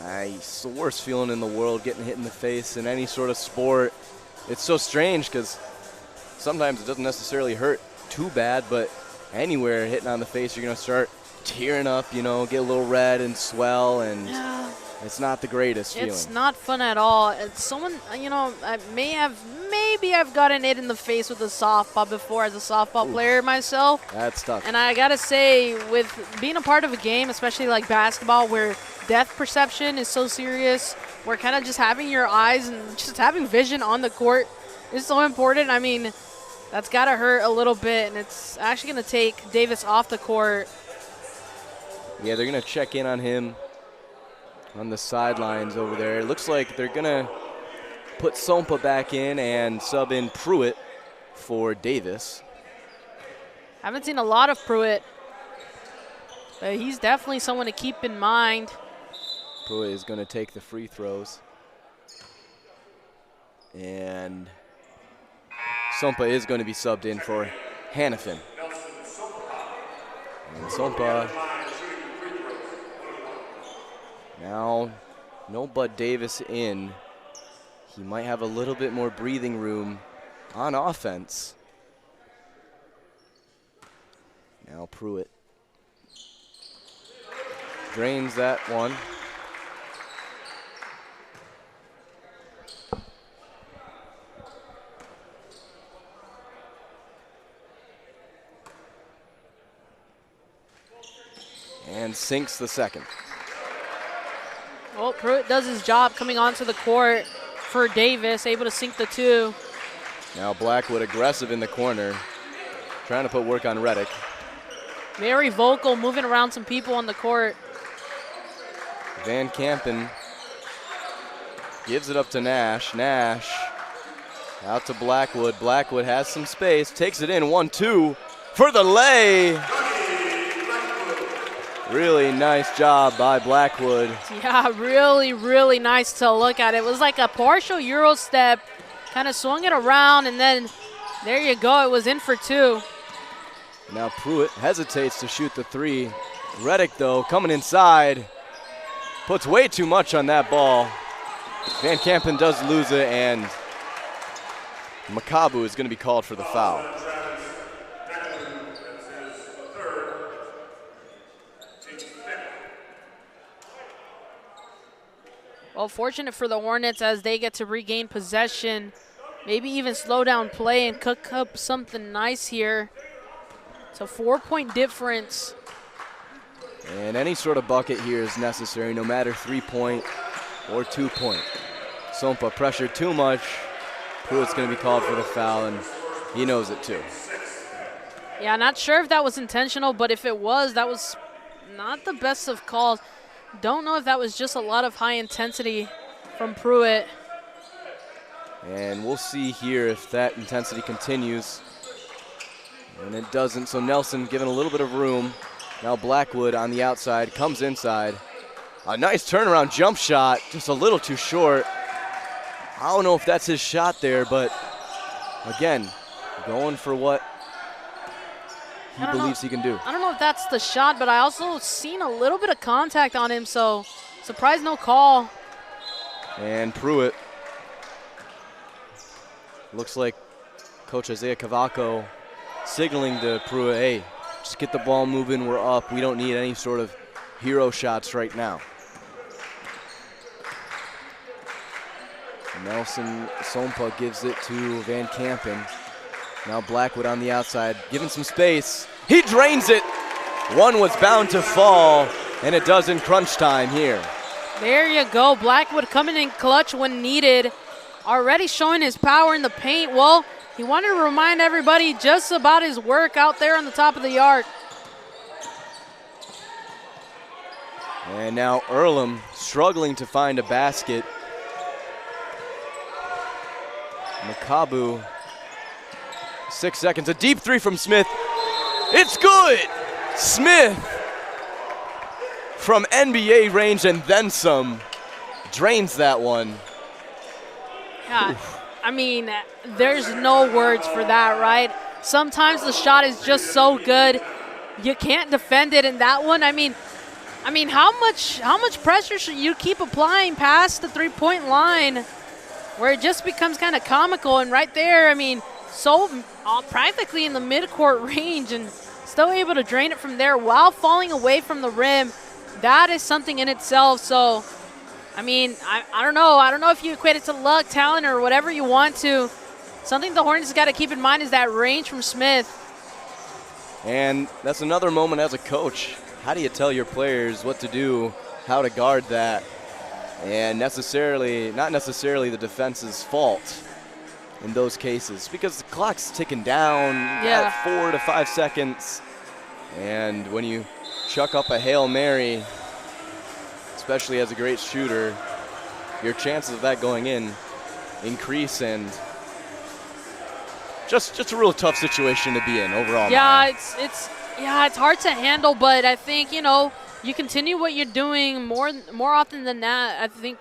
it's the worst feeling in the world, getting hit in the face in any sort of sport. It's so strange because sometimes it doesn't necessarily hurt too bad, but anywhere hitting on the face, you're going to start tearing up, you know, get a little red and swell, and it's not the greatest feeling. It's not fun at all. It's someone, you know, maybe I've gotten it in the face with a softball before as a softball player myself. That's tough. And I got to say, with being a part of a game, especially like basketball, where depth perception is so serious, where kind of just having your eyes and just having vision on the court is so important. I mean, that's got to hurt a little bit, and it's actually going to take Davis off the court. Yeah, they're going to check in on him on the sidelines over there. It looks like they're going to put Sompa back in and sub in Pruitt for Davis. Haven't seen a lot of Pruitt, but he's definitely someone to keep in mind. Pruitt is going to take the free throws. And Sompa is going to be subbed in for Hannafin. And Sompa now, no Bud Davis in. He might have a little bit more breathing room on offense. Now Pruitt drains that one. And sinks the second. Well, Pruitt does his job coming onto the court for Davis, able to sink the two. Now Blackwood aggressive in the corner, trying to put work on Reddick. Very vocal, moving around some people on the court. Van Kampen gives it up to Nash. Nash out to Blackwood. Blackwood has some space, takes it in, 1-2 for the lay. Really nice job by Blackwood. Yeah, really, really nice to look at. It was like a partial Euro step, kind of swung it around, and then there you go, it was in for 2. Now Pruitt hesitates to shoot the 3. Reddick, though, coming inside, puts way too much on that ball. Van Kampen does lose it, and Makabu is going to be called for the foul. Well, fortunate for the Hornets as they get to regain possession, maybe even slow down play and cook up something nice here. It's a 4-point difference. And any sort of bucket here is necessary, no matter 3-point or 2-point. Sompa pressured too much. Pruitt's going to be called for the foul, and he knows it too. Yeah, not sure if that was intentional, but if it was, that was not the best of calls. Don't know if that was just a lot of high intensity from Pruitt. And we'll see here if that intensity continues. And it doesn't, so Nelson given a little bit of room. Now Blackwood on the outside, comes inside. A nice turnaround jump shot, just a little too short. I don't know if that's his shot there, but again, going for what he believes he can do. I don't know if that's the shot, but I also seen a little bit of contact on him, so surprised no call. And Pruitt, looks like Coach Isaiah Cavaco signaling to Pruitt, hey, just get the ball moving, we're up. We don't need any sort of hero shots right now. Nelson Sompa gives it to Van Kampen. Now Blackwood on the outside, given some space. He drains it. One was bound to fall, and it does in crunch time here. There you go. Blackwood coming in clutch when needed. Already showing his power in the paint. Well, he wanted to remind everybody just about his work out there on the top of the arc. And now Earlham struggling to find a basket. Makabu, 6 seconds, a deep 3 from Smith. It's good! Smith from NBA range and then some drains that one. Yeah, I mean, there's no words for that, right? Sometimes the shot is just so good, you can't defend it. And that one, I mean, how much pressure should you keep applying past the 3-point line, where it just becomes kind of comical? And right there, I mean, so practically in the midcourt range, and still able to drain it from there while falling away from the rim. That is something in itself. So, I mean, I don't know. I don't know if you equate it to luck, talent, or whatever you want to. Something the Hornets got to keep in mind is that range from Smith. And that's another moment as a coach. How do you tell your players what to do, how to guard that? And not necessarily the defense's fault in those cases, because the clock's ticking down at 4 to 5 seconds. And when you chuck up a Hail Mary, especially as a great shooter, your chances of that going in increase, and just a real tough situation to be in overall. Yeah, it's hard to handle, but I think, you continue what you're doing more often than that. I think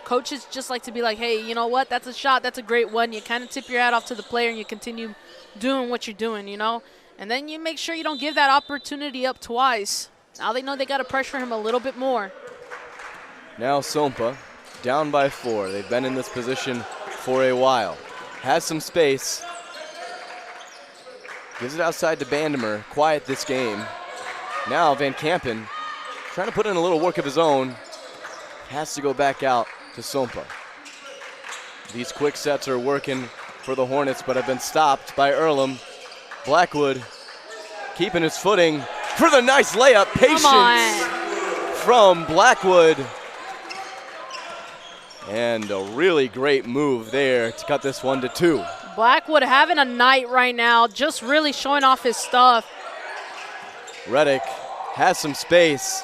coaches just like to be like, hey, you know what? That's a shot. That's a great one. You kind of tip your hat off to the player and you continue doing what you're doing, And then you make sure you don't give that opportunity up twice. Now they know they got to pressure him a little bit more. Now Sompa down by 4. They've been in this position for a while. Has some space. Gives it outside to Bandemer. Quiet this game. Now Van Kampen trying to put in a little work of his own. Has to go back out to Sompa. These quick sets are working for the Hornets, but have been stopped by Earlham. Blackwood keeping his footing for the nice layup. Patience from Blackwood. And a really great move there to cut this one to 2. Blackwood having a night right now, just really showing off his stuff. Reddick has some space.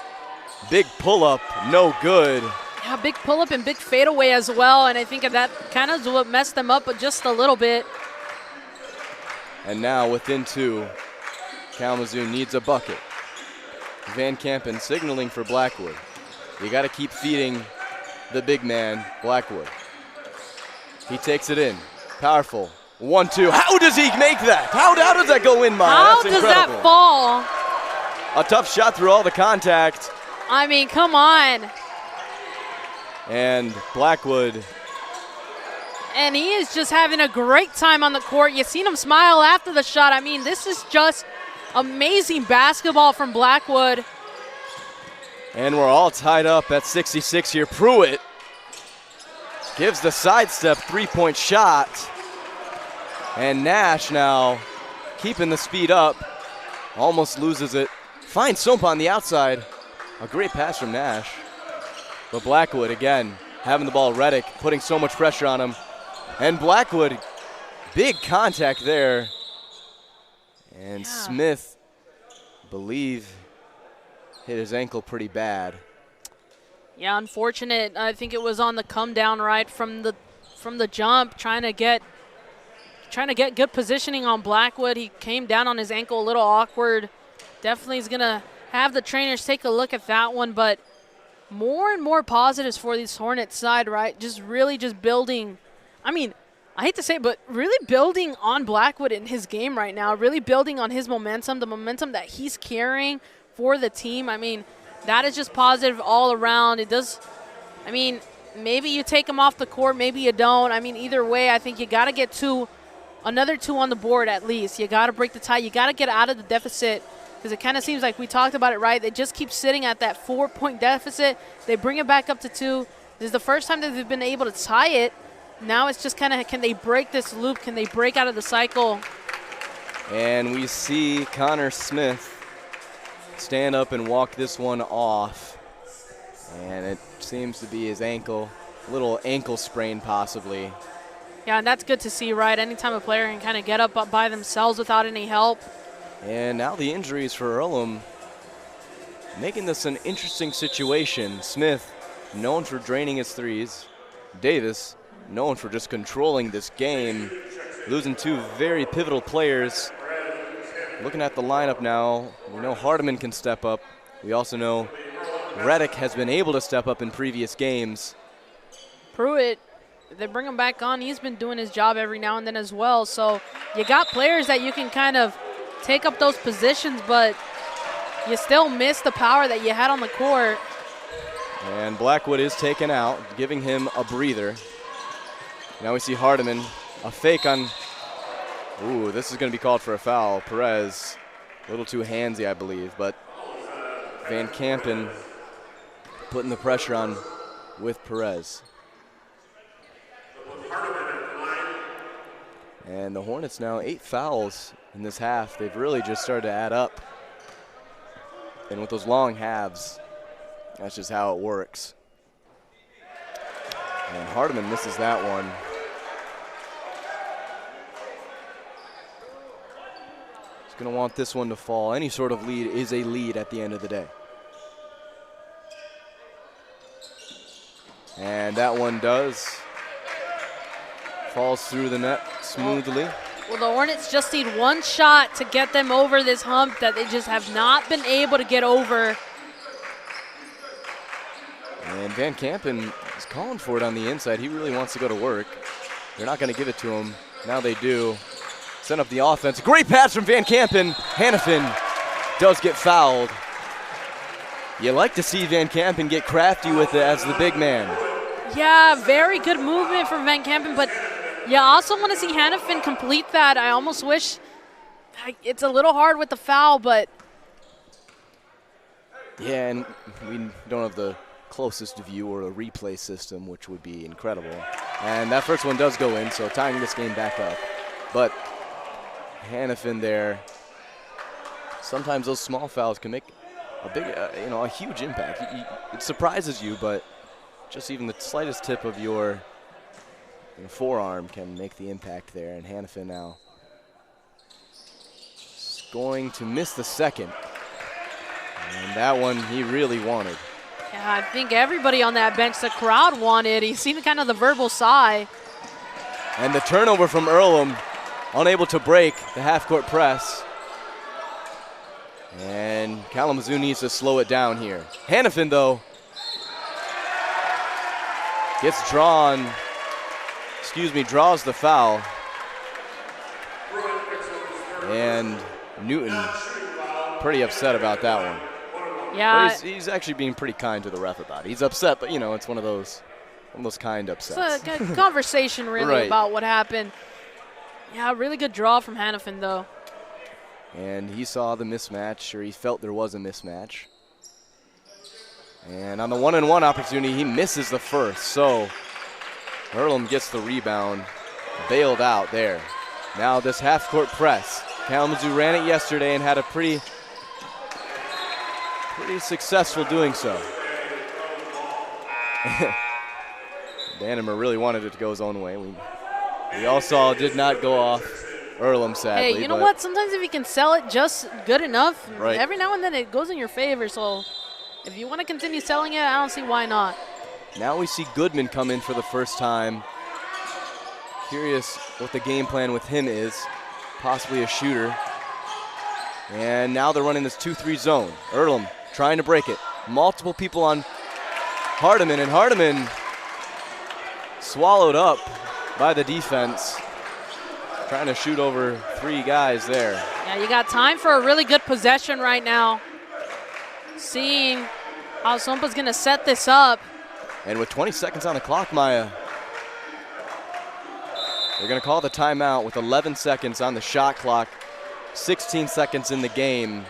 Big pull-up, no good. Yeah, big pull-up and big fadeaway as well, and I think that kind of is what messed them up just a little bit. And now within 2, Kalamazoo needs a bucket. Van Kampen signaling for Blackwood. You got to keep feeding the big man, Blackwood. He takes it in. Powerful. 1-2. How does he make that? How does that go in, Maya? How That's does incredible. that fall? A tough shot through all the contact. I mean, come on. And Blackwood. And he is just having a great time on the court. You've seen him smile after the shot. I mean, this is just amazing basketball from Blackwood. And we're all tied up at 66 here. Pruitt gives the sidestep 3-point shot. And Nash now keeping the speed up. Almost loses it. Finds Sompa on the outside. A great pass from Nash. But Blackwood again having the ball. Reddick putting so much pressure on him. And Blackwood, big contact there. And Smith, believe, hit his ankle pretty bad. Yeah, unfortunate. I think it was on the come down right from the jump, trying to get good positioning on Blackwood. He came down on his ankle a little awkward. Definitely is gonna have the trainers take a look at that one, but more and more positives for this Hornets side, right? Just really just building. I mean, I hate to say it, but really building on Blackwood in his game right now, really building on his momentum, the momentum that he's carrying for the team. I mean, that is just positive all around. It does, I mean, maybe you take him off the court, maybe you don't. I mean, either way, I think you got to get another 2 on the board at least. You got to break the tie. You got to get out of the deficit because it kind of seems like we talked about it, right? They just keep sitting at that 4-point deficit. They bring it back up to 2. This is the first time that they've been able to tie it. Now it's just kind of, can they break this loop? Can they break out of the cycle? And we see Connor Smith stand up and walk this one off. And it seems to be his ankle, a little ankle sprain possibly. Yeah, and that's good to see, right? Anytime a player can kind of get up by themselves without any help. And now the injuries for Earlham, making this an interesting situation. Smith, known for draining his threes. Davis, known for just controlling this game. Losing 2 very pivotal players. Looking at the lineup now, we know Hardiman can step up. We also know Reddick has been able to step up in previous games. Pruitt, they bring him back on. He's been doing his job every now and then as well. So you got players that you can kind of take up those positions, but you still miss the power that you had on the court. And Blackwood is taken out, giving him a breather. Now we see Hardiman, a fake on, ooh, this is going to be called for a foul. Perez, a little too handsy, I believe, but Van Kampen putting the pressure on with Perez. And the Hornets now 8 fouls in this half. They've really just started to add up. And with those long halves, that's just how it works. And Hardiman misses that one. He's going to want this one to fall. Any sort of lead is a lead at the end of the day. And that one does. Falls through the net smoothly. Well, the Hornets just need one shot to get them over this hump that they just have not been able to get over. And Van Kampen is calling for it on the inside. He really wants to go to work. They're not going to give it to him. Now they do. Send up the offense. Great pass from Van Kampen. Hannafin does get fouled. You like to see Van Kampen get crafty with it as the big man. Yeah, very good movement from Van Kampen, but you also want to see Hannafin complete that. I almost wish it's a little hard with the foul, but. Yeah, and we don't have the closest view or a replay system, which would be incredible. And that first one does go in, so tying this game back up. But Hannafin there, sometimes those small fouls can make a big, a huge impact. It surprises you, but just even the slightest tip of your forearm can make the impact there. And Hannafin now is going to miss the second. And that one he really wanted. Yeah, I think everybody on that bench, the crowd wanted. He seen kind of the verbal sigh. And the turnover from Earlham, unable to break the half-court press. And Kalamazoo needs to slow it down here. Hannafin, though, draws the foul. And Newton pretty upset about that one. Yeah. But he's actually being pretty kind to the ref about it. He's upset, but, it's one of those kind upsets. It's a conversation, really, Right. about what happened. Yeah, really good draw from Hannafin, though. And he saw the mismatch, or he felt there was a mismatch. And on the 1-on-1 opportunity, he misses the first. So Earlham gets the rebound, bailed out there. Now this half-court press. Kalamazoo ran it yesterday and had a pretty successful doing so. Bannerman really wanted it to go his own way. We all saw it did not go off Earlham, sadly. Hey, you know what? Sometimes if you can sell it just good enough, right. Every now and then it goes in your favor. So if you want to continue selling it, I don't see why not. Now we see Goodman come in for the first time. Curious what the game plan with him is. Possibly a shooter. And now they're running this 2-3 zone. Earlham trying to break it. Multiple people on Hardiman, and Hardiman swallowed up by the defense. Trying to shoot over 3 guys there. Yeah, you got time for a really good possession right now. Seeing how Sompa's going to set this up. And with 20 seconds on the clock, Maya, they're going to call the timeout with 11 seconds on the shot clock, 16 seconds in the game.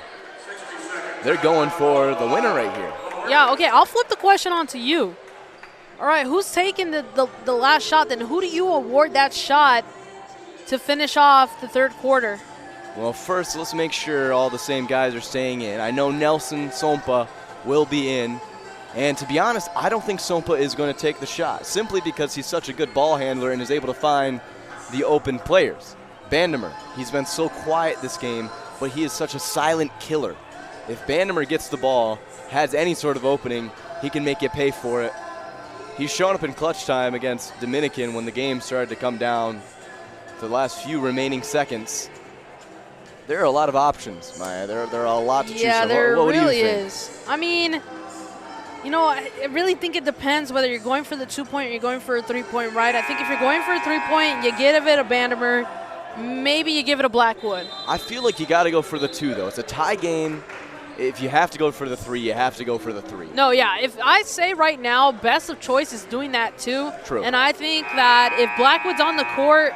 They're going for the winner right here. Yeah, okay, I'll flip the question on to you. All right, who's taking the last shot then? Who do you award that shot to finish off the third quarter? Well, first, let's make sure all the same guys are staying in. I know Nelson Sompa will be in. And to be honest, I don't think Sompa is going to take the shot, simply because he's such a good ball handler and is able to find the open players. Bandemer, he's been so quiet this game, but he is such a silent killer. If Bandemer gets the ball, has any sort of opening, he can make you pay for it. He's shown up in clutch time against Dominican when the game started to come down to the last few remaining seconds. There are a lot of options, Maya. There are a lot to choose from. Yeah, there what really do you think? is. I mean, I really think it depends whether you're going for the 2-point or you're going for a 3-point, right? I think if you're going for a 3-point, you give it a Bandemer. Maybe you give it a Blackwood. I feel like you got to go for the 2, though. It's a tie game. If you have to go for the 3, you have to go for the 3. No, yeah. If I say right now, best of choice is doing that too. True. And I think that if Blackwood's on the court,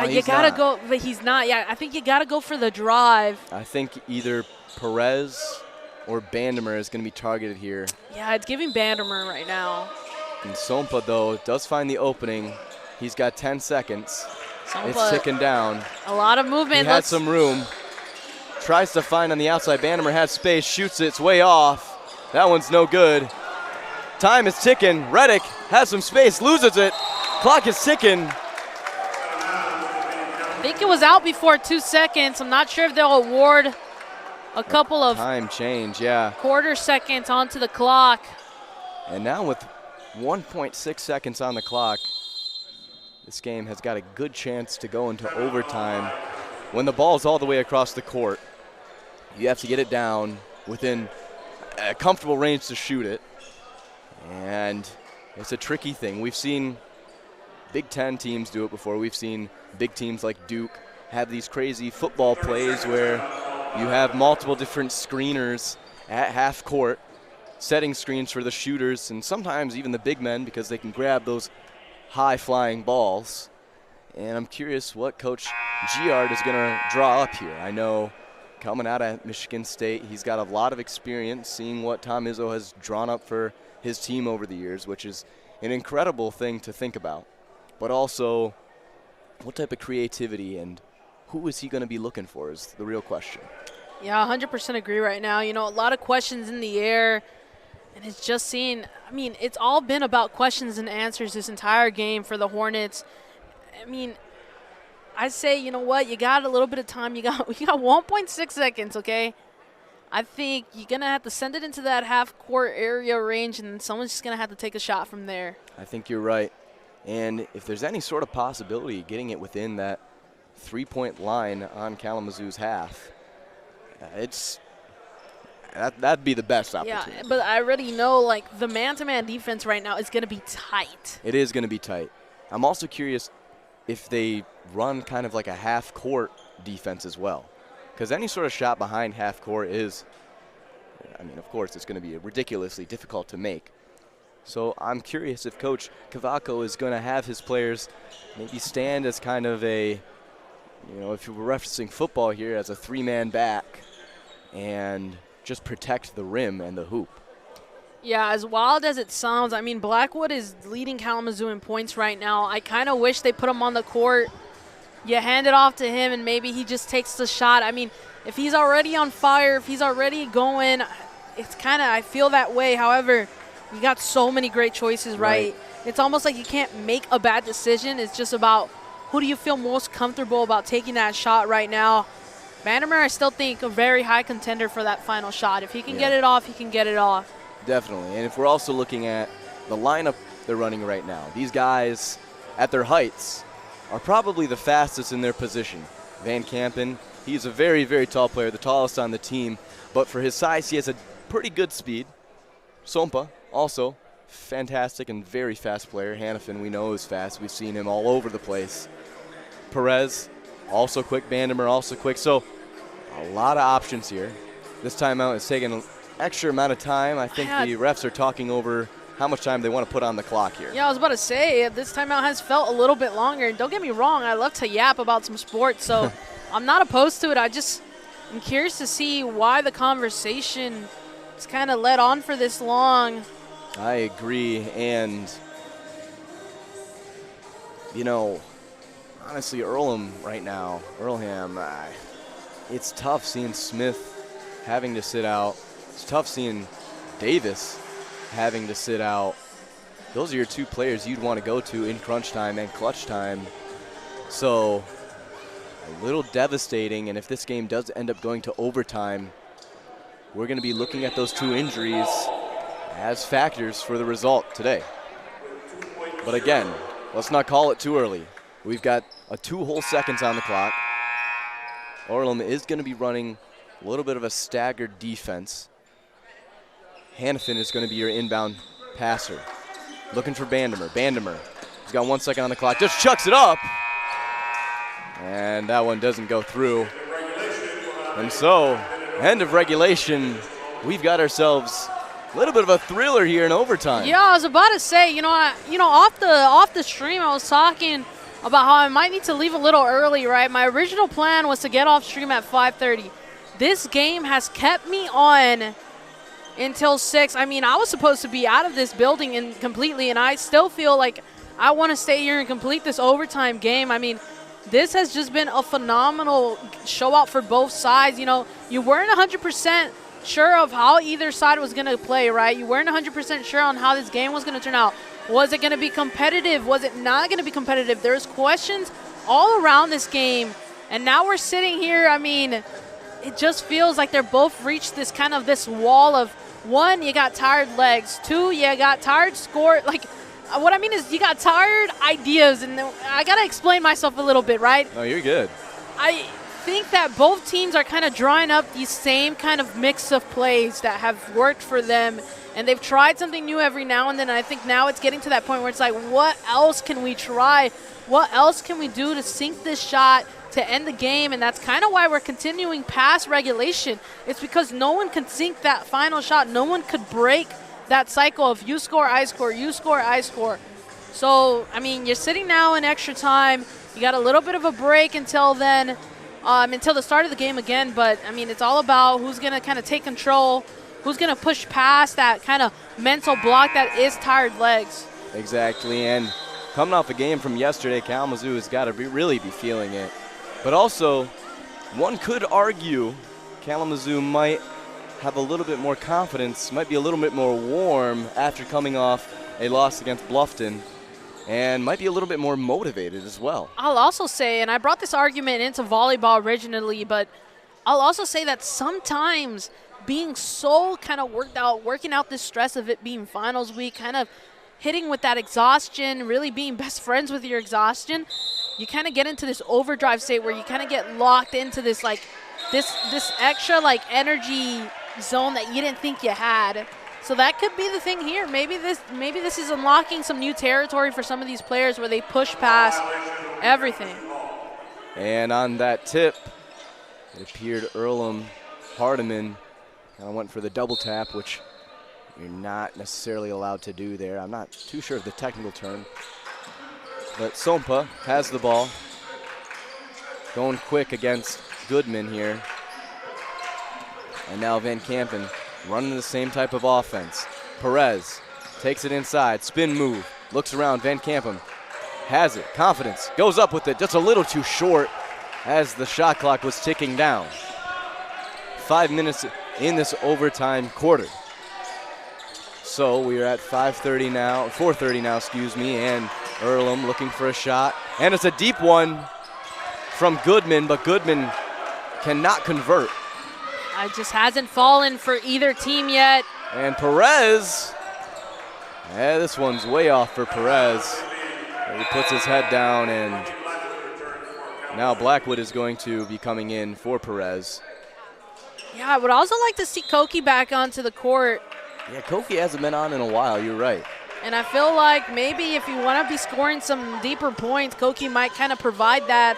you got to go. But he's not. Yeah, I think you got to go for the drive. I think either Perez or Bandemer is going to be targeted here. Yeah, it's giving Bandemer right now. And Sompa, though, does find the opening. He's got 10 seconds. Sompa, It's ticking down. A lot of movement. He had some room. Tries to find on the outside. Bandemer has space, shoots it. It's way off. That one's no good. Time is ticking. Reddick has some space, loses it. Clock is ticking. I think it was out before 2 seconds. I'm not sure if they'll award a couple of time change, yeah. quarter seconds onto the clock. And now with 1.6 seconds on the clock, this game has got a good chance to go into overtime. When the ball is all the way across the court, you have to get it down within a comfortable range to shoot it. And it's a tricky thing. We've seen Big Ten teams do it before. We've seen big teams like Duke have these crazy football plays where you have multiple different screeners at half court, setting screens for the shooters and sometimes even the big men because they can grab those high-flying balls. And I'm curious what Coach Giard is going to draw up here. I know coming out of Michigan State, he's got a lot of experience seeing what Tom Izzo has drawn up for his team over the years, which is an incredible thing to think about. But also, what type of creativity and who is he going to be looking for is the real question. Yeah, 100% agree right now. A lot of questions in the air. And it's just it's all been about questions and answers this entire game for the Hornets. I say, you know what? You got a little bit of time. We got 1.6 seconds, okay? I think you're going to have to send it into that half-court area range, and someone's just going to have to take a shot from there. I think you're right. And if there's any sort of possibility of getting it within that three-point line on Kalamazoo's half, that'd be the best opportunity. Yeah, but I already know, like, the man-to-man defense right now is going to be tight. It is going to be tight. I'm also curious if they run kind of like a half-court defense as well. Because any sort of shot behind half-court is, I mean, of course, it's going to be ridiculously difficult to make. So I'm curious if Coach Cavaco is going to have his players maybe stand as kind of a, you know, if you were referencing football here, as a three-man back and just protect the rim and the hoop. Yeah, as wild as it sounds, I mean, Blackwood is leading Kalamazoo in points right now. I kind of wish they put him on the court. You hand it off to him, and maybe he just takes the shot. I mean, if he's already on fire, if he's already going, it's kind of, I feel that way. However, you got so many great choices, right? It's almost like you can't make a bad decision. It's just about who do you feel most comfortable about taking that shot right now. Vandermeer, I still think, a very high contender for that final shot. If he can get it off, he can get it off. Definitely. And if we're also looking at the lineup they're running right now, these guys at their heights are probably the fastest in their position. Van Kampen, he's a very, very tall player, the tallest on the team. But for his size, he has a pretty good speed. Sompa, also fantastic and very fast player. Hannafin, we know, is fast. We've seen him all over the place. Perez, also quick. Vandermeer, also quick. So a lot of options here. This timeout is taking an extra amount of time. I think the refs are talking over how much time they want to put on the clock here. Yeah, I was about to say, this timeout has felt a little bit longer. And don't get me wrong, I love to yap about some sports, so I'm not opposed to it. I'm curious to see why the conversation is kind of led on for this long. I agree, and, you know, honestly, Earlham right now, it's tough seeing Smith having to sit out. It's tough seeing Davis having to sit out. Those are your two players you'd want to go to in crunch time and clutch time. So a little devastating, and if this game does end up going to overtime, we're going to be looking at those two injuries as factors for the result today. But again, let's not call it too early. We've got 2 whole seconds on the clock. Earlham is going to be running a little bit of a staggered defense. Hannafin is going to be your inbound passer. Looking for Vandermeer. Vandermeer, he's got 1 second on the clock, just chucks it up. And that one doesn't go through. And so, end of regulation. We've got ourselves a little bit of a thriller here in overtime. Yeah, I was about to say, off the stream, I was talking about how I might need to leave a little early, right? My original plan was to get off stream at 5:30. This game has kept me on until 6. I mean, I was supposed to be out of this building completely, and I still feel like I want to stay here and complete this overtime game. I mean, this has just been a phenomenal show out for both sides. You know, you weren't 100% sure of how either side was going to play, right? You weren't 100% sure on how this game was going to turn out. Was it going to be competitive? Was it not going to be competitive? There's questions all around this game, and now we're sitting here. I mean, it just feels like they're both reached this kind of this wall of, 1, you got tired legs. 2, you got tired score. Like, what I mean is you got tired ideas, and I got to explain myself a little bit, right? No, you're good. I think that both teams are kind of drawing up these same kind of mix of plays that have worked for them, and they've tried something new every now and then, and I think now it's getting to that point where it's like, what else can we try? What else can we do to sink this shot to end the game? And that's kind of why we're continuing past regulation. It's because no one can sink that final shot. No one could break that cycle of you score, I score, you score, I score. So, I mean, you're sitting now in extra time. You got a little bit of a break until then, until the start of the game again. But, I mean, it's all about who's going to kind of take control, who's going to push past that kind of mental block that is tired legs. Exactly, and coming off a game from yesterday, Kalamazoo has got to really be feeling it. But also, one could argue Kalamazoo might have a little bit more confidence, might be a little bit more warm after coming off a loss against Bluffton, and might be a little bit more motivated as well. I'll also say, and I brought this argument into volleyball originally, but I'll also say that sometimes being so kind of working out this stress of it being finals week, kind of hitting with that exhaustion, really being best friends with your exhaustion, you kind of get into this overdrive state where you kind of get locked into this like this extra like energy zone that you didn't think you had. So that could be the thing here. Maybe this is unlocking some new territory for some of these players where they push past everything. And on that tip, it appeared Earlham Hardiman kind of went for the double tap, which you're not necessarily allowed to do there. I'm not too sure of the technical term. But Sompa has the ball. Going quick against Goodman here. And now Van Kampen running the same type of offense. Perez takes it inside, spin move, looks around, Van Kampen has it, confidence, goes up with it, just a little too short as the shot clock was ticking down. 5 minutes in this overtime quarter. So we are at 4:30 now, excuse me, and Earlham looking for a shot. And it's a deep one from Goodman, but Goodman cannot convert. It just hasn't fallen for either team yet. And Perez, this one's way off for Perez. He puts his head down, and now Blackwood is going to be coming in for Perez. Yeah, I would also like to see Koki back onto the court. Yeah, Koki hasn't been on in a while, you're right. And I feel like maybe if you want to be scoring some deeper points, Koki might kind of provide that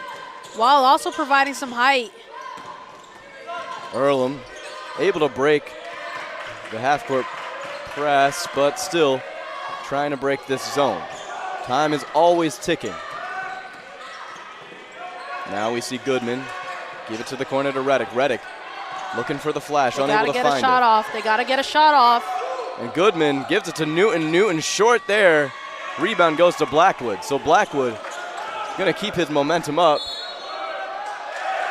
while also providing some height. Earlham able to break the half-court press, but still trying to break this zone. Time is always ticking. Now we see Goodman give it to the corner to Reddick. Reddick looking for the flash, unable to find it. They got to get a shot off. They got to get a shot off. And Goodman gives it to Newton. Newton short there. Rebound goes to Blackwood. So Blackwood is going to keep his momentum up.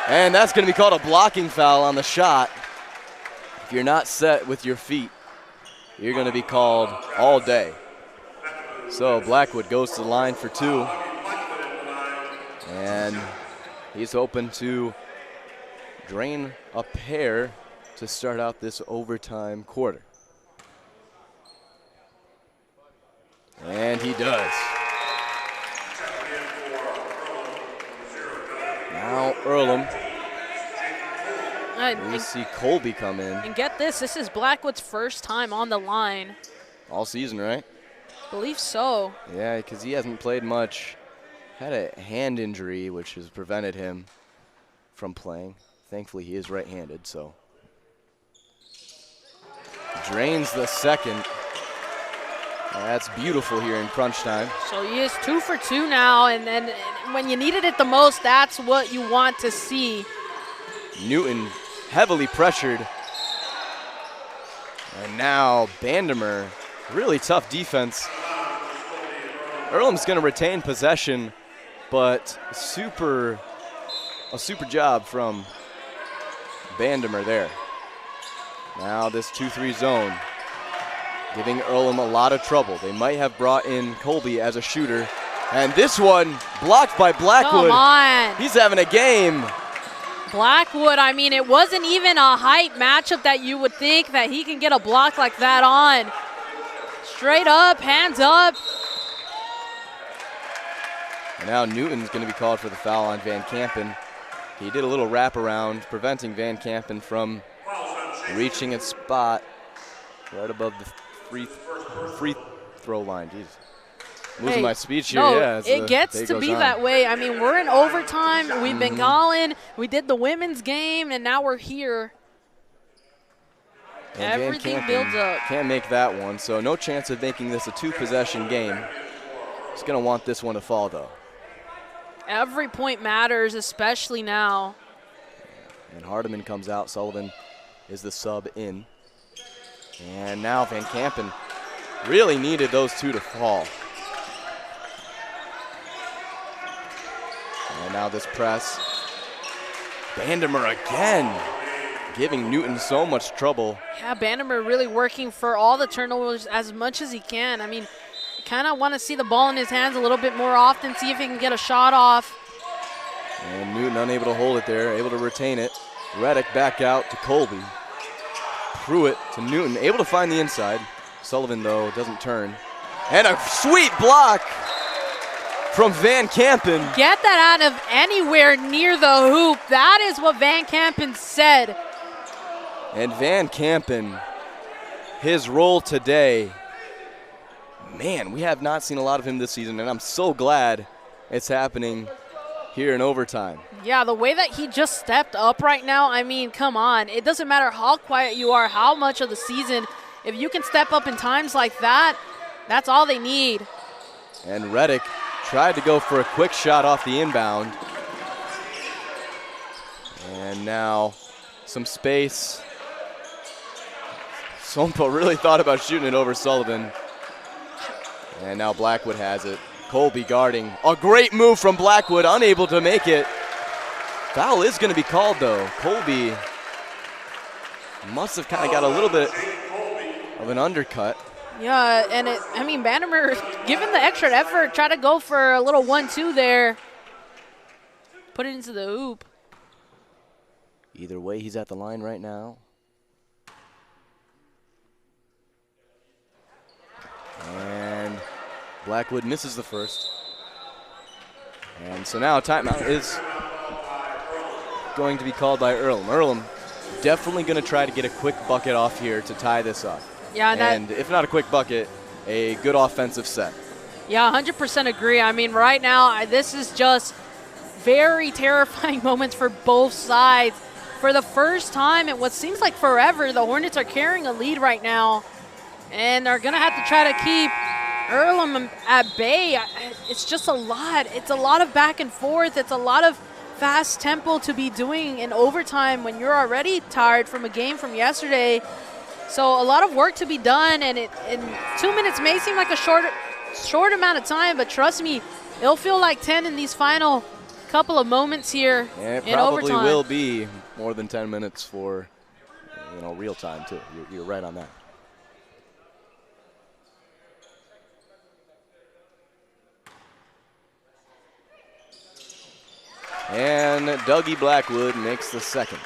And that's going to be called a blocking foul on the shot. If you're not set with your feet, you're going to be called all day. So Blackwood goes to the line for two. And he's hoping to drain a pair to start out this overtime quarter. And he does. Now Earlham. We see Colby come in. And get this is Blackwood's first time on the line. All season, right? Believe so. Yeah, because he hasn't played much. Had a hand injury, which has prevented him from playing. Thankfully, he is right-handed, so. Drains the second. That's beautiful here in crunch time. So he is 2 for 2 now, and then when you needed it the most, that's what you want to see. Newton heavily pressured. And now Bandemer, really tough defense. Earlham's going to retain possession, but a super job from Bandemer there. Now this 2-3 zone, giving Earlham a lot of trouble. They might have brought in Colby as a shooter. And this one blocked by Blackwood. Come on. He's having a game. Blackwood, I mean, it wasn't even a hype matchup that you would think that he can get a block like that on. Straight up, hands up. And now Newton's going to be called for the foul on Van Kampen. He did a little wraparound, preventing Van Kampen from reaching its spot right above the free throw line. Jeez. Losing my speech here. No, yeah, it gets to be that way. I mean, we're in overtime. We've been calling. We did the women's game, and now we're here. And everything builds up. Can't make that one, so no chance of making this a two-possession game. He's going to want this one to fall, though. Every point matters, especially now. And Hardiman comes out. Sullivan is the sub in. And now Van Kampen really needed those two to fall. And now this press. Bandemer again, giving Newton so much trouble. Yeah, Bandemer really working for all the turnovers as much as he can. I mean, you kind of want to see the ball in his hands a little bit more often, see if he can get a shot off. And Newton unable to hold it there, able to retain it. Reddick back out to Colby. Pruitt to Newton, able to find the inside. Sullivan, though, doesn't turn. And a sweet block from Van Kampen. Get that out of anywhere near the hoop. That is what Van Kampen said. And Van Kampen, his role today, man, we have not seen a lot of him this season, and I'm so glad it's happening here in overtime. Yeah, the way that he just stepped up right now, I mean, come on. It doesn't matter how quiet you are, how much of the season. If you can step up in times like that, that's all they need. And Reddick tried to go for a quick shot off the inbound. And now some space. Sompo really thought about shooting it over Sullivan. And now Blackwood has it. Colby guarding. A great move from Blackwood, unable to make it. Foul is going to be called, though. Colby must have kind of got a little bit of an undercut. Yeah, and Bannerman, given the extra effort, try to go for a little 1-2 there. Put it into the hoop. Either way, he's at the line right now. And Blackwood misses the first. And so now a timeout is going to be called by Earlham. Earlham definitely going to try to get a quick bucket off here to tie this up. Yeah, and if not a quick bucket, a good offensive set. Yeah, 100% agree. I mean, right now, this is just very terrifying moments for both sides. For the first time in what seems like forever, the Hornets are carrying a lead right now, and are going to have to try to keep Earlham at bay. It's just a lot. It's a lot of back and forth. It's a lot of fast tempo to be doing in overtime when you're already tired from a game from yesterday. So a lot of work to be done, and 2 minutes may seem like a short amount of time, but trust me, it'll feel like 10 in these final couple of moments here and it in overtime. probably will be more than 10 minutes for real time too. You're right on that. And Dougie Blackwood makes the second,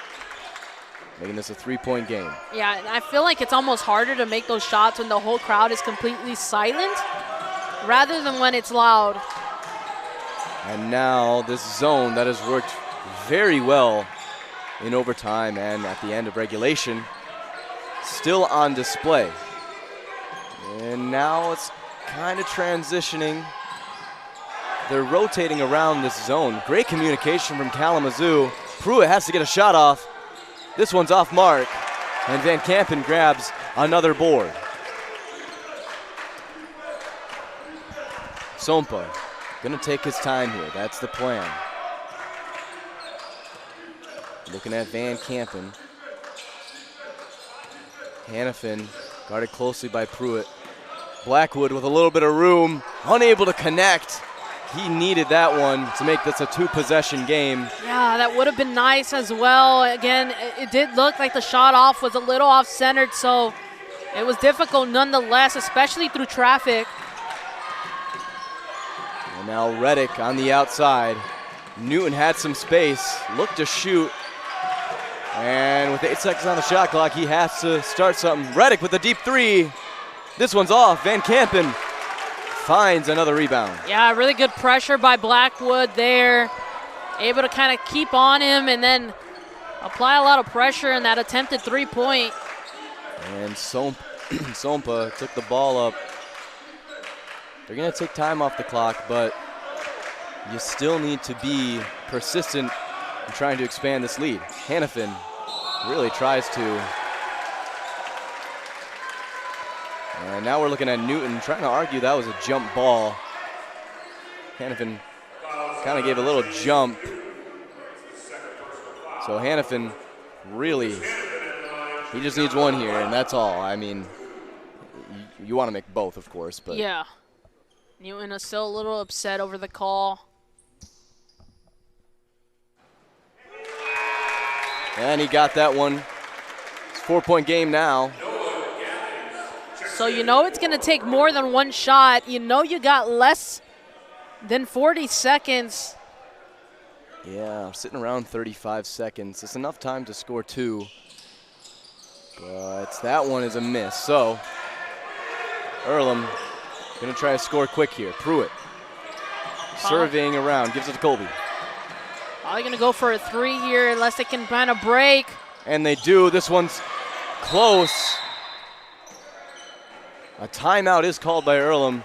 making this a 3-point game. Yeah, and I feel like it's almost harder to make those shots when the whole crowd is completely silent rather than when it's loud. And now this zone that has worked very well in overtime and at the end of regulation, still on display. And now it's kind of transitioning. They're rotating around this zone. Great communication from Kalamazoo. Pruitt has to get a shot off. This one's off mark, and Van Kampen grabs another board. Sompa gonna take his time here. That's the plan. Looking at Van Kampen. Hannafin guarded closely by Pruitt. Blackwood with a little bit of room, unable to connect. He needed that one to make this a 2-possession game. Yeah, that would have been nice as well. Again, it did look like the shot off was a little off-centered, so it was difficult nonetheless, especially through traffic. And now Reddick on the outside. Newton had some space, looked to shoot. And with 8 seconds on the shot clock, he has to start something. Reddick with a deep three. This one's off. Van Kampen finds another rebound. Yeah, really good pressure by Blackwood there. Able to kind of keep on him and then apply a lot of pressure in that attempted 3-point. And Sompa took the ball up. They're going to take time off the clock, but you still need to be persistent in trying to expand this lead. Hannafin really tries to. And now we're looking at Newton trying to argue that was a jump ball. Hannafin kind of gave a little jump. So Hannafin really, he just needs one here, and that's all. I mean, you want to make both, of course, but. Yeah. Newton is still a little upset over the call. And he got that one. It's a 4-point game now. So you know it's going to take more than one shot. You know you got less than 40 seconds. Yeah, sitting around 35 seconds. It's enough time to score 2. But that one is a miss. So Earlham going to try to score quick here. Pruitt surveying around, gives it to Colby. Probably going to go for a 3 here unless they can find a break. And they do. This one's close. A timeout is called by Earlham.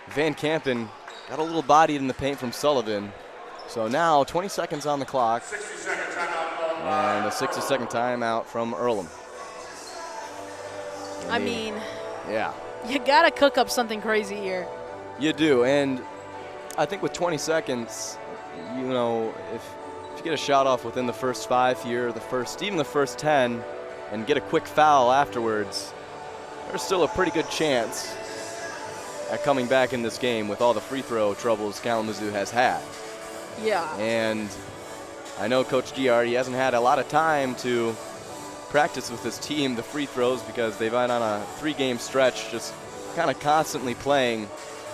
Van Kampen got a little bodied in the paint from Sullivan. So now 20 seconds on the clock. 60-second timeout. And a 60-second timeout from Earlham. I mean, yeah, you got to cook up something crazy here. you do. And I think with 20 seconds, you know, if you get a shot off within the first 5 here, even the first 10, and get a quick foul afterwards, there's still a pretty good chance at coming back in this game with all the free throw troubles Kalamazoo has had. Yeah. And I know Coach Giard, he hasn't had a lot of time to practice with his team the free throws because they've been on a 3-game stretch just kind of constantly playing.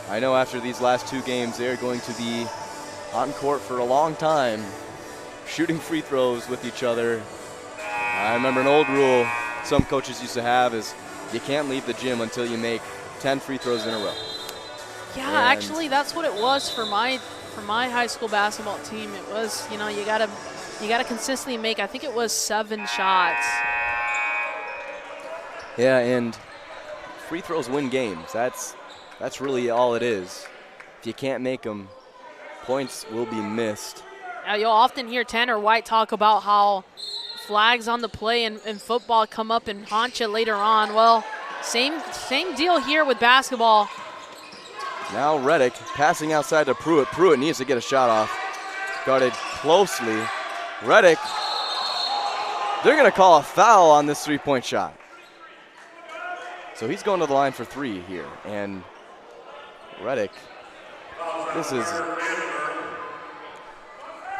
I know after these last 2 games, they're going to be on court for a long time, shooting free throws with each other. I remember an old rule some coaches used to have is you can't leave the gym until you make 10 free throws in a row. Yeah, actually, that's what it was for my high school basketball team. It was, you know, you gotta consistently make, I think it was 7 shots. Yeah, and free throws win games. That's really all it is. If you can't make them, points will be missed. Now, you'll often hear Tanner White talk about how flags on the play in football come up and haunt you later on. Well, same deal here with basketball. Now Reddick passing outside to Pruitt. Pruitt needs to get a shot off. Guarded closely. Reddick, they're going to call a foul on this 3-point shot. So he's going to the line for 3 here. And Reddick, this is,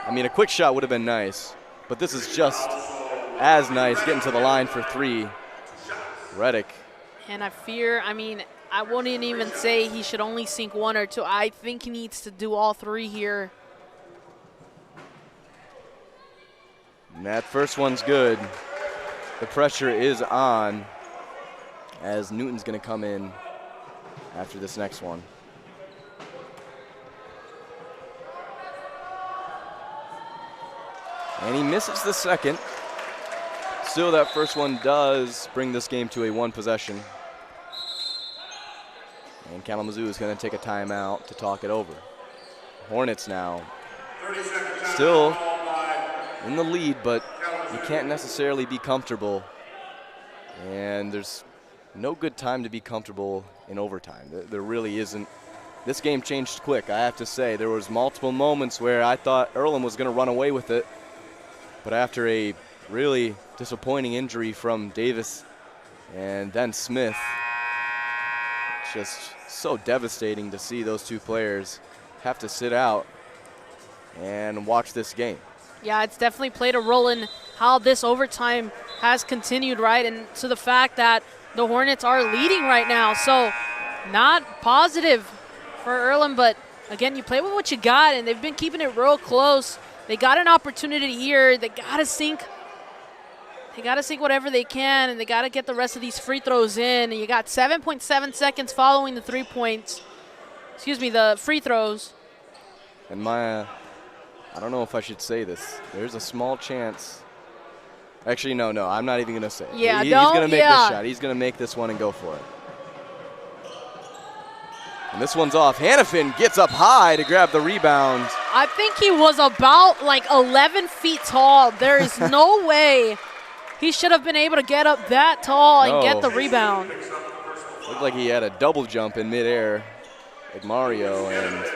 I mean, a quick shot would have been nice, but this is just as nice, getting to the line for 3. Reddick. And I wouldn't even say he should only sink 1 or 2. I think he needs to do all 3 here. And that first one's good. The pressure is on as Newton's going to come in after this next one. And he misses the second. Still, that first one does bring this game to a 1 possession. And Kalamazoo is going to take a timeout to talk it over. Hornets now still in the lead, but you can't necessarily be comfortable. And there's no good time to be comfortable in overtime. There really isn't. This game changed quick, I have to say. There was multiple moments where I thought Earlham was going to run away with it. But after a really disappointing injury from Davis and then Smith, it's just so devastating to see those 2 players have to sit out and watch this game. Yeah, it's definitely played a role in how this overtime has continued, right? And to the fact that the Hornets are leading right now. So not positive for Earlham, but again, you play with what you got, and they've been keeping it real close. They got an opportunity here. They got to sink whatever they can, and they got to get the rest of these free throws in. And you got 7.7 seconds following the the free throws. And Maya, I don't know if I should say this. There's a small chance. Actually, no, I'm not even going to say it. Yeah, he's going to make this shot. He's going to make this one and go for it. And this one's off. Hannafin gets up high to grab the rebound. I think he was about like 11 feet tall. There is no way he should have been able to get up that tall and get the rebound. Looked like he had a double jump in midair, like Mario, and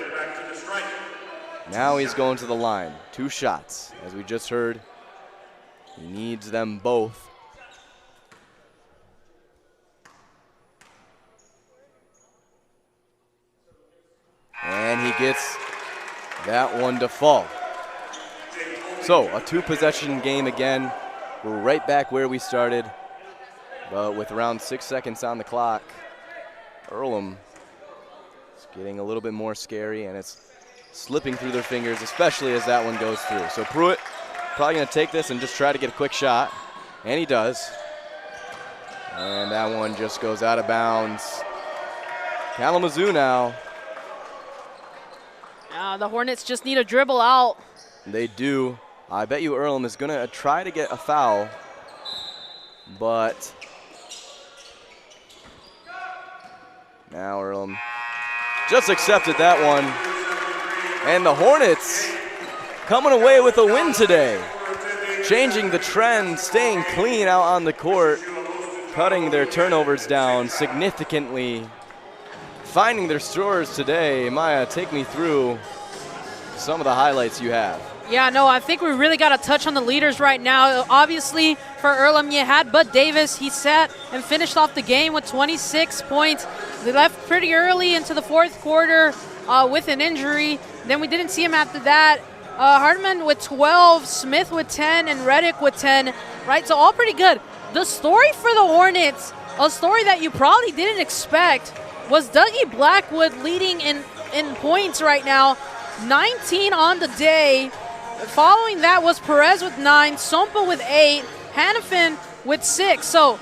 now he's going to the line. 2 shots, as we just heard. He needs them both. And he gets that one to fall. So a 2-possession game again. We're right back where we started, but with around 6 seconds on the clock, Earlham is getting a little bit more scary, and it's slipping through their fingers, especially as that one goes through. So Pruitt probably going to take this and just try to get a quick shot, and he does. And that one just goes out of bounds. Kalamazoo now. The Hornets just need a dribble out. They do. I bet you Earlham is going to try to get a foul, but now Earlham just accepted that one. And the Hornets coming away with a win today, changing the trend, staying clean out on the court, cutting their turnovers down significantly, finding their scores today. Maya, take me through some of the highlights you have. Yeah, no, I think we really got to touch on the leaders right now. Obviously, for Earlham, you had Bud Davis. He sat and finished off the game with 26 points. They left pretty early into the fourth quarter with an injury. Then we didn't see him after that. Hartman with 12, Smith with 10, and Reddick with 10, right? So all pretty good. The story for the Hornets, a story that you probably didn't expect, was Dougie Blackwood leading in points right now, 19 on the day. Following that was Perez with 9, Sompa with 8, Hannafin with 6. So,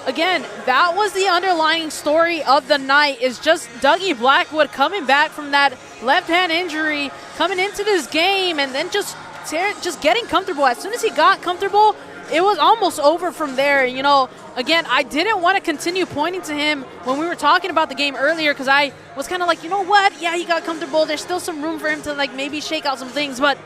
again, that was the underlying story of the night, is just Dougie Blackwood coming back from that left-hand injury, coming into this game, and then just getting comfortable. As soon as he got comfortable, it was almost over from there. You know, again, I didn't want to continue pointing to him when we were talking about the game earlier, because I was kind of like, you know what? Yeah, he got comfortable. There's still some room for him to, like, maybe shake out some things. But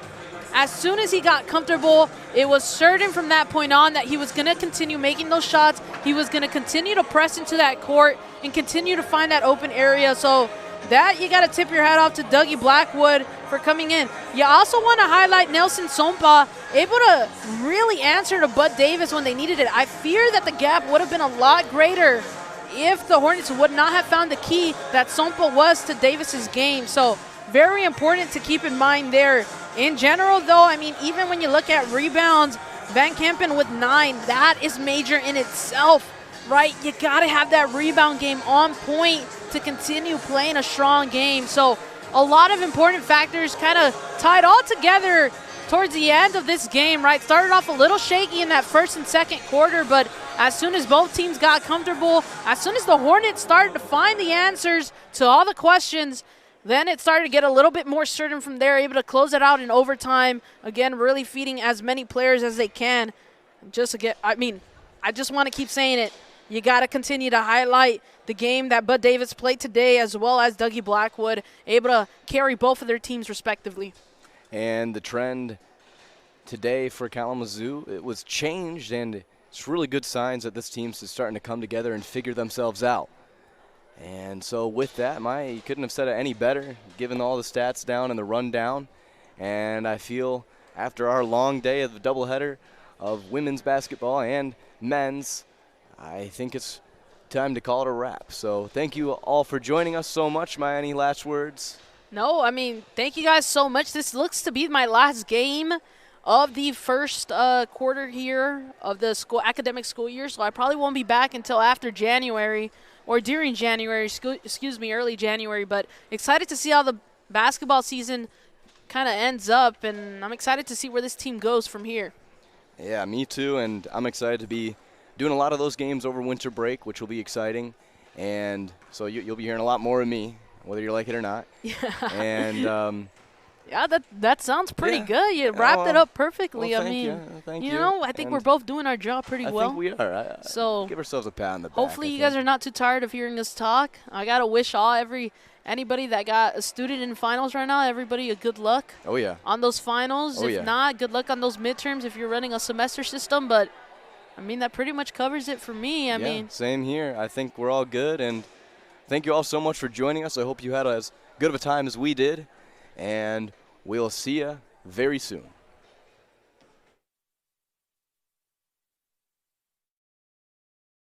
as soon as he got comfortable, it was certain from that point on that he was going to continue making those shots. He was going to continue to press into that court and continue to find that open area. So that, you got to tip your hat off to Dougie Blackwood for coming in. You also want to highlight Nelson Sompa, able to really answer to Bud Davis when they needed it. I fear that the gap would have been a lot greater if the Hornets would not have found the key that Sompa was to Davis's game. So very important to keep in mind there. In general, though, I mean, even when you look at rebounds, Van Kempen with 9, that is major in itself, right? You got to have that rebound game on point to continue playing a strong game. So a lot of important factors kind of tied all together towards the end of this game, right? Started off a little shaky in that first and second quarter, but as soon as both teams got comfortable, as soon as the Hornets started to find the answers to all the questions, then it started to get a little bit more certain from there, able to close it out in overtime. Again, really feeding as many players as they can. I just want to keep saying it. You got to continue to highlight the game that Bud Davis played today, as well as Dougie Blackwood, able to carry both of their teams respectively. And the trend today for Kalamazoo, it was changed, and it's really good signs that this team's starting to come together and figure themselves out. And so with that, you couldn't have said it any better, given all the stats down and the rundown. And I feel after our long day of the doubleheader of women's basketball and men's, I think it's time to call it a wrap. So thank you all for joining us so much. Maya, any last words? No, I mean, thank you guys so much. This looks to be my last game of the first quarter here of the academic school year, so I probably won't be back until after January. Or during January, early January. But excited to see how the basketball season kind of ends up, and I'm excited to see where this team goes from here. Yeah, me too, and I'm excited to be doing a lot of those games over winter break, which will be exciting. And so you'll be hearing a lot more of me, whether you like it or not. Yeah. And yeah, that sounds pretty good. You wrapped it up perfectly. Well, thank you. I think we're both doing our job pretty well. I think we are. So give ourselves a pat on the back. Hopefully you guys are not too tired of hearing us talk. I got to wish anybody that got a student in finals right now, everybody a good luck. Oh, yeah. On those finals. If not, good luck on those midterms if you're running a semester system. But, I mean, that pretty much covers it for me. I mean, same here. I think we're all good. And thank you all so much for joining us. I hope you had as good of a time as we did. And we'll see you very soon.